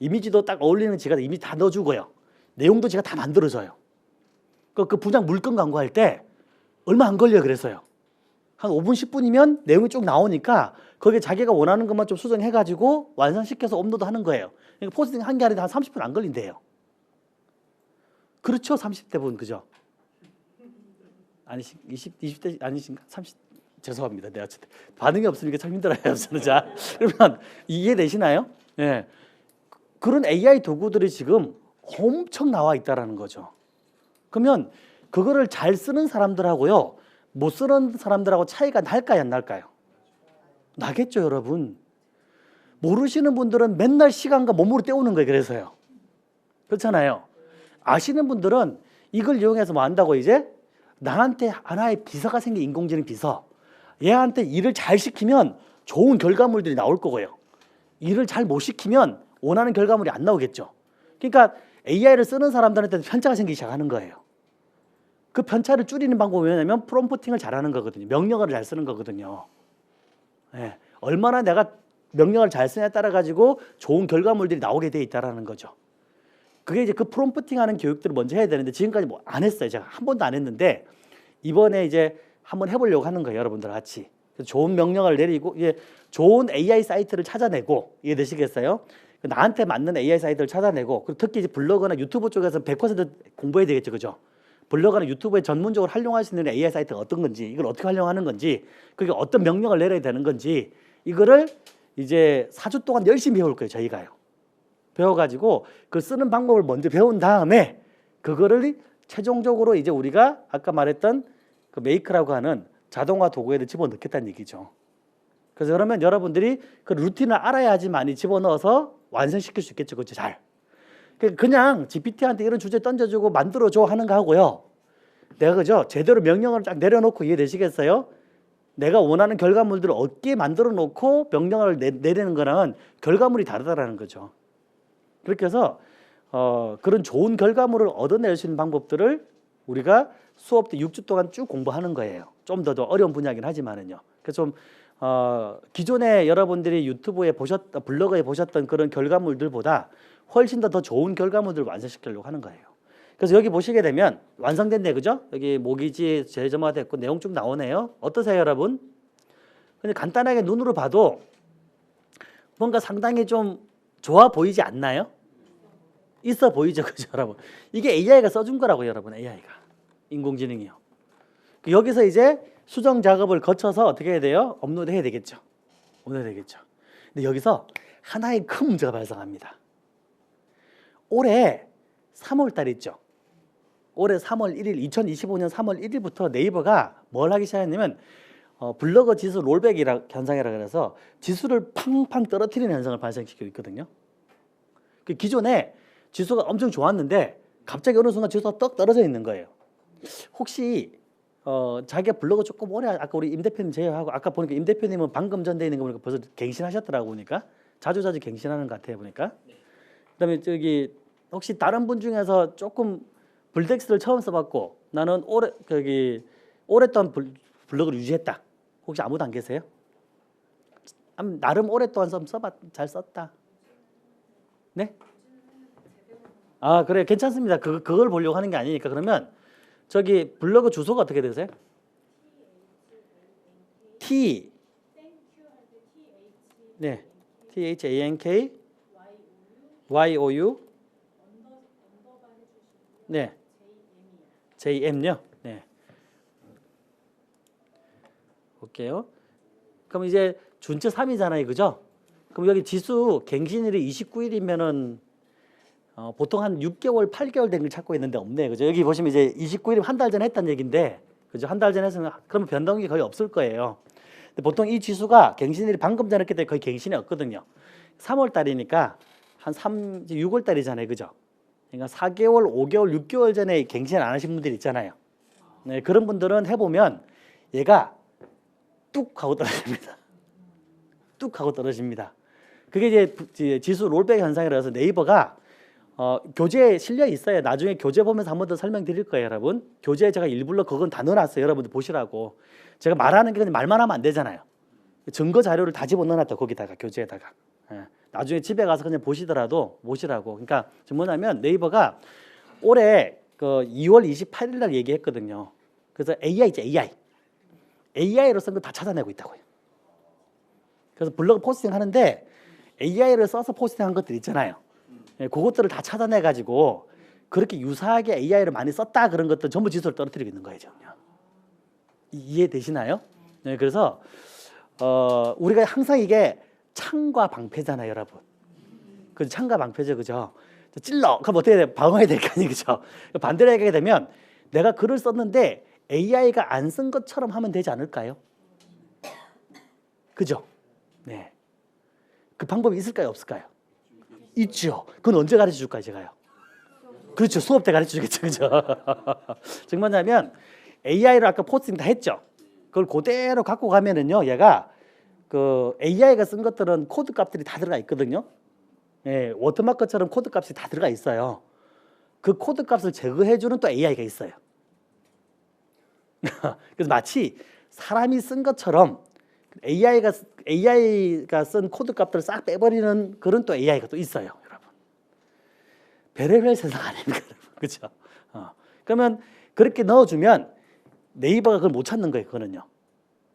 이미지도 딱 어울리는 제가 이미지 다 넣어주고요. 내용도 제가 다 만들어줘요. 그 분양 물건 광고할 때 얼마 안 걸려 그래서요. 한 5분 10분이면 내용이 쭉 나오니까 거기에 자기가 원하는 것만 좀 수정해가지고 완성시켜서 업로드하는 거예요. 그러니까 포스팅 한 게 아니라 한 30분 안 걸린대요. 그렇죠, 30대 분 그죠? 아니 20대 아니신가? 30 죄송합니다. 내가 반응이 없으니까 참 힘들어요. 저는 자 그러면 이해되시나요? 예. 그런 AI 도구들이 지금 엄청 나와 있다라는 거죠. 그러면 그거를 잘 쓰는 사람들하고요, 못 쓰는 사람들하고 차이가 날까요, 안 날까요? 나겠죠, 여러분. 모르시는 분들은 맨날 시간과 몸으로 때우는 거예요. 그래서요. 그렇잖아요. 아시는 분들은 이걸 이용해서 뭐 한다고 이제 나한테 하나의 비서가 생긴 인공지능 비서. 얘한테 일을 잘 시키면 좋은 결과물들이 나올 거고요. 일을 잘 못 시키면 원하는 결과물이 안 나오겠죠. 그러니까 AI를 쓰는 사람들한테 편차가 생기기 시작하는 거예요. 그 편차를 줄이는 방법이 뭐냐면 프롬프팅을 잘하는 거거든요. 명령어를 잘 쓰는 거거든요. 예, 얼마나 내가 명령어를 잘 쓰냐에 따라 가지고 좋은 결과물들이 나오게 돼 있다라는 거죠. 그게 이제 그 프롬프팅하는 교육들을 먼저 해야 되는데 지금까지 뭐 안 했어요. 제가 한 번도 안 했는데 이번에 이제 한번 해보려고 하는 거예요, 여러분들 같이. 좋은 명령어를 내리고 이제 좋은 AI 사이트를 찾아내고 이해되시겠어요? 나한테 맞는 AI 사이트를 찾아내고 그리고 특히 이제 블로그나 유튜브 쪽에서 100% 공부해야 되겠죠, 그죠? 블로그나 유튜브에 전문적으로 활용할 수 있는 AI 사이트가 어떤 건지, 이걸 어떻게 활용하는 건지, 그게 어떤 명령을 내려야 되는 건지, 이거를 이제 4주 동안 열심히 배울 거예요, 저희가요. 배워가지고 그 쓰는 방법을 먼저 배운 다음에 그거를 최종적으로 이제 우리가 아까 말했던 그 메이크라고 하는 자동화 도구에 집어넣겠다는 얘기죠. 그래서 그러면 여러분들이 그 루틴을 알아야지만이 집어넣어서 완성시킬 수 있겠죠, 그렇죠? 잘. 그냥 GPT한테 이런 주제 던져주고 만들어줘 하는 거 하고요. 내가 그죠? 제대로 명령어를 딱 내려놓고 이해되시겠어요? 내가 원하는 결과물들을 어디에 만들어 놓고 명령어를 내리는 거랑은 결과물이 다르다라는 거죠. 그렇게 해서 그런 좋은 결과물을 얻어낼 수 있는 방법들을 우리가 수업 때 6주 동안 쭉 공부하는 거예요. 좀 더 어려운 분야긴 하지만은요. 그래서 좀 기존에 여러분들이 유튜브에 블로그에 보셨던 그런 결과물들보다 훨씬 더 좋은 결과물들을 완성시키려고 하는 거예요. 그래서 여기 보시게 되면 완성됐네, 그죠? 여기 모기지 재점화됐고 내용 쭉 나오네요. 어떠세요, 여러분? 근데 간단하게 눈으로 봐도 뭔가 상당히 좀 좋아 보이지 않나요? 있어 보이죠, 그죠, 여러분? 이게 AI가 써준 거라고요, 여러분. AI가 인공지능이요. 여기서 이제 수정 작업을 거쳐서 어떻게 해야 돼요? 업로드 해야 되겠죠. 업로드 해야 되겠죠. 근데 여기서 하나의 큰 문제가 발생합니다. 올해 3월 달 있죠. 올해 3월 1일, 2025년 3월 1일부터 네이버가 뭘 하기 시작했냐면 블로거 지수 롤백이라 현상이라 그래서 지수를 팡팡 떨어뜨리는 현상을 발생시키고 있거든요. 그 기존에 지수가 엄청 좋았는데 갑자기 어느 순간 지수가 떡 떨어져 있는 거예요. 혹시 자기가 블로그 조금 오래 아까 우리 임 대표님 제외하고 아까 보니까 임 대표님은 방금 전돼 있는 거 보니까 벌써 갱신하셨더라고 보니까 자주 갱신하는 것 같아요 보니까. 그다음에 저기 혹시 다른 분 중에서 조금 블덱스를 처음 써봤고 나는 오랫동안 블로그를 유지했다. 혹시 아무도 안 계세요? 나름 오랫동안 잘 썼다. 네? 아 그래 괜찮습니다. 그걸 보려고 하는 게 아니니까 그러면 저기 블로그 주소가 어떻게 되세요? T 네 THANK YOU 네 JM요. 네 볼게요. 그럼 이제 준체 3이잖아요, 그죠? 그럼 여기 지수 갱신일이 29일이면은 보통 한 6개월, 8개월 된 걸 찾고 있는데 없네, 그죠? 여기 보시면 이제 29일이면 한 달 전에 했다는 얘기인데, 그죠? 한 달 전에 했으면 그러면 변동이 거의 없을 거예요. 근데 보통 이 지수가 갱신일이 방금 전에 했기 때문에 거의 갱신이 없거든요. 3월 달이니까 한 6월 달이잖아요, 그죠? 그러니까 4개월, 5개월, 6개월 전에 갱신 안 하신 분들 있잖아요. 네, 그런 분들은 해보면 얘가 뚝 하고 떨어집니다. 뚝 하고 떨어집니다. 그게 이제 지수 롤백 현상이라서 네이버가 교재에 실려 있어요. 나중에 교재 보면서 한 번 더 설명드릴 거예요, 여러분. 교재에 제가 일부러 그건 다 넣어놨어요. 여러분들 보시라고. 제가 말하는 게 그냥 말만 하면 안 되잖아요. 증거 자료를 다 집어넣어놨다 거기다가 교재에다가. 나중에 집에 가서 그냥 보시더라도 보시라고. 그러니까 지금 뭐냐면 네이버가 올해 그 2월 28일 날 얘기했거든요. 그래서 AI 있죠, AI로 쓴 거 다 찾아내고 있다고요. 그래서 블로그 포스팅 하는데 AI를 써서 포스팅한 것들 있잖아요. 그것들을 다 찾아내 가지고 그렇게 유사하게 AI를 많이 썼다 그런 것들 전부 지수를 떨어뜨리고 있는 거예요. 이해되시나요? 네, 그래서 우리가 항상 이게 창과 방패잖아요, 여러분. 그 창과 방패죠, 그죠? 찔러 그럼 어떻게 돼? 방어해야 될 거 아니에요, 그죠? 반대로 하게 되면 내가 글을 썼는데 AI가 안 쓴 것처럼 하면 되지 않을까요? 그죠? 네. 그 방법이 있을까요, 없을까요? 있죠. 그건 언제 가르쳐 줄까요, 제가요? 그렇죠. 수업 때 가르쳐 주겠죠, 그죠? 즉 뭐냐면 AI로 아까 포스팅 다 했죠. 그걸 그대로 갖고 가면은요, 얘가 그 AI가 쓴 것들은 코드 값들이 다 들어가 있거든요. 예, 워터마크처럼 코드 값이 다 들어가 있어요. 그 코드 값을 제거해 주는 또 AI가 있어요. 그래서 마치 사람이 쓴 것처럼 AI가 쓴 코드 값들을 싹 빼버리는 그런 또 AI가 또 있어요, 여러분. 별의별 세상 아닙니까, 그렇죠? 그러면 그렇게 넣어주면 네이버가 그걸 못 찾는 거예요, 그거는요.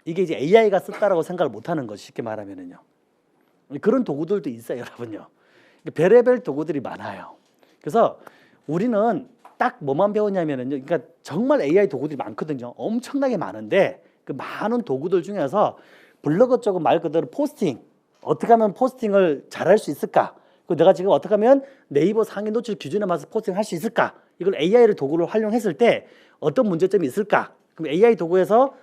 이게 이제 AI가 썼다라고 생각을 못 하는 거죠, 쉽게 말하면은요. 그런 도구들도 있어요, 여러분요. 별의별 도구들이 많아요. 그래서 우리는 딱 뭐만 배웠냐면은요, 그러니까 정말 AI 도구들이 많거든요. 엄청나게 많은데 그 많은 도구들 중에서 블로그 쪽은 말 그대로 포스팅, 어떻게 하면 포스팅을 잘할 수 있을까? 그리고 내가 지금 어떻게 하면 네이버 상위 노출 기준에 맞춰서 포스팅을 할 수 있을까? 이걸 AI를 도구를 활용했을 때 어떤 문제점이 있을까? 그럼 AI 도구에서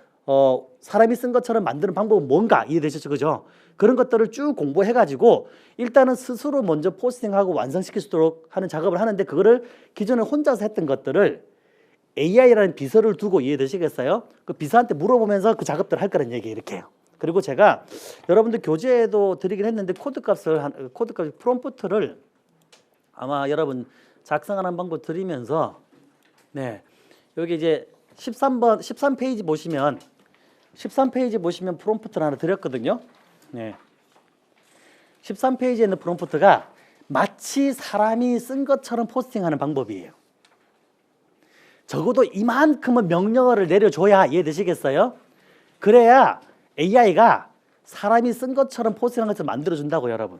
사람이 쓴 것처럼 만드는 방법은 뭔가 이해되셨죠, 그죠? 그런 것들을 쭉 공부해가지고 일단은 스스로 먼저 포스팅하고 완성시킬 수 있도록 하는 작업을 하는데 그거를 기존에 혼자서 했던 것들을 AI라는 비서를 두고 이해되시겠어요? 그 비서한테 물어보면서 그 작업들을 할 거라는 얘기 이렇게 해요. 그리고 제가 여러분들 교재에도 드리긴 했는데 코드값 프롬프트를 아마 여러분 작성하는 방법 드리면서 네 여기 이제 13페이지 보시면 13페이지 보시면 프롬프트를 하나 드렸거든요. 네. 13페이지에 있는 프롬프트가 마치 사람이 쓴 것처럼 포스팅하는 방법이에요. 적어도 이만큼은 명령어를 내려줘야 이해되시겠어요? 그래야 AI가 사람이 쓴 것처럼 포스팅하는 것을 만들어준다고, 여러분.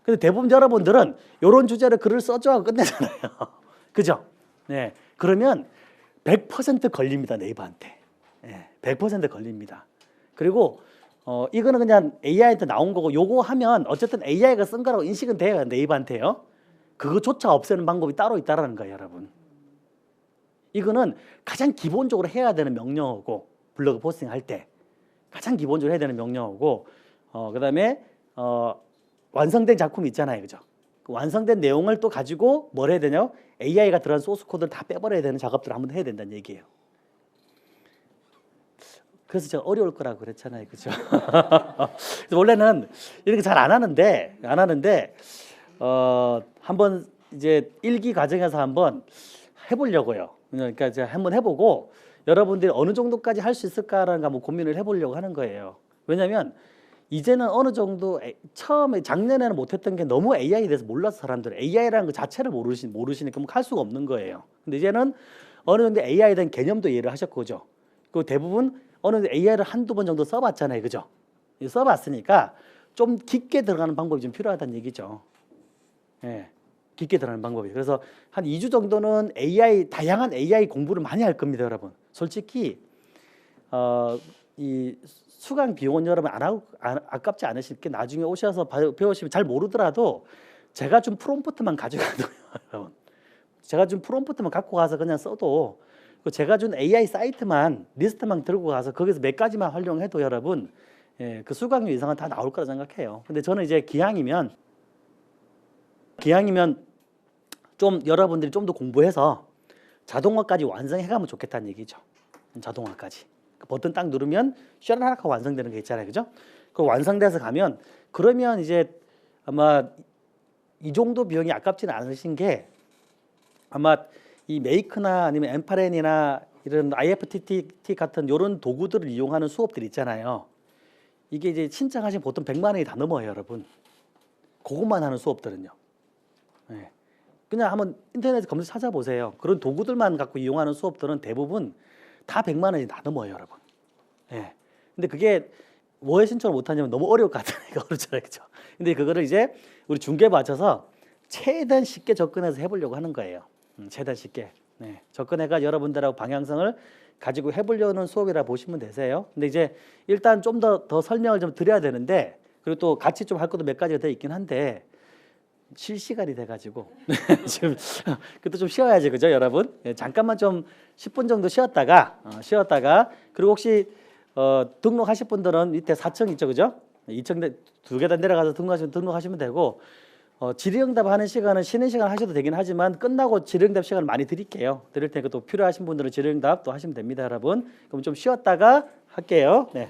근데 대부분 여러분들은 이런 주제로 글을 써줘 하고 끝내잖아요. 그죠? 네. 그러면 100% 걸립니다, 네이버한테. 네, 100% 걸립니다. 그리고 이거는 그냥 AI한테 나온 거고 요거 하면 어쨌든 AI가 쓴 거라고 인식은 돼요, 네이버한테요. 그거조차 없애는 방법이 따로 있다라는 거예요, 여러분. 이거는 가장 기본적으로 해야 되는 명령어고, 블로그 포스팅 할 때 가장 기본적으로 해야 되는 명령어고, 그다음에 완성된 작품이 있잖아요, 그죠? 그 완성된 내용을 또 가지고 뭘 해야 되냐? AI가 들어간 소스 코드를 다 빼버려야 되는 작업들을 한번 해야 된다는 얘기예요. 그래서 제가 어려울 거라고 그랬잖아요, 그죠? 그래서 원래는 이렇게 잘 안 하는데 한번 이제 1기 과정에서 한번 해보려고요. 그러니까 제가 한번 해보고 여러분들이 어느 정도까지 할 수 있을까라는 거 한번 고민을 해보려고 하는 거예요. 왜냐하면 이제는 어느 정도 처음에 작년에는 못했던 게 너무 AI에 대해서 몰라서 사람들은 AI라는 것 자체를 모르시니까 할 수가 없는 거예요. 근데 이제는 어느 정도 AI에 대한 개념도 이해를 하셨고, 그죠? 그 대부분 어느 정도 AI를 한두 번 정도 써봤잖아요, 그죠? 써봤으니까 좀 깊게 들어가는 방법이 좀 필요하다는 얘기죠. 예, 깊게 들어가는 방법이. 그래서 한 2주 정도는 다양한 AI 공부를 많이 할 겁니다, 여러분. 솔직히 이 수강 비용은 여러분 아깝지 않으실 게 나중에 오셔서 배우시면 잘 모르더라도 제가 준 프롬프트만 가져가도 여러분. 제가 준 프롬프트만 갖고 가서 그냥 써도 제가 준 AI 사이트만 리스트만 들고 가서 거기서 몇 가지만 활용해도 여러분 그 수강료 이상은 다 나올 거라 생각해요. 근데 저는 이제 기왕이면 좀 여러분들이 좀 더 공부해서 자동화까지 완성해가면 좋겠다는 얘기죠. 자동화까지. 버튼 딱 누르면 샤라락 하고 완성되는 게 있잖아요, 그죠? 그 완성돼서 가면 그러면 이제 아마 이 정도 비용이 아깝지는 않으신 게 아마 이 메이크나 아니면 엠파렌이나 이런 IFTT 같은 이런 도구들을 이용하는 수업들 있잖아요. 이게 이제 신청하시면 보통 100만 원이 다 넘어요, 여러분. 그것만 하는 수업들은요. 네. 그냥 한번 인터넷에 검색 찾아보세요. 그런 도구들만 갖고 이용하는 수업들은 대부분 다 100만 원이 다 넘어요, 여러분. 네. 근데 그게 뭐에 신청을 못하냐면 너무 어려울 것 같으니까 그렇잖아요, 그죠? 근데 그거를 이제 우리 중개에 맞춰서 최대한 쉽게 접근해서 해보려고 하는 거예요. 최대한 쉽게. 네. 접근해가 여러분들하고 방향성을 가지고 해보려는 수업이라 보시면 되세요. 근데 이제 일단 좀 더 설명을 좀 드려야 되는데, 그리고 또 같이 좀 할 것도 몇 가지가 더 있긴 한데 쉴 시간이 돼가지고 지금 그것도 좀 쉬어야지, 그죠, 여러분? 예, 잠깐만 좀 10분 정도 쉬었다가 그리고 혹시 등록하실 분들은 밑에 4층 있죠, 그죠? 2층 두 계단 내려가서 등록하시면 되고, 질의응답 하는 시간은 쉬는 시간 하셔도 되긴 하지만 끝나고 질의응답 시간을 많이 드릴 테니까 또 필요하신 분들은 질의응답 또 하시면 됩니다, 여러분. 그럼 좀 쉬었다가 할게요. 네.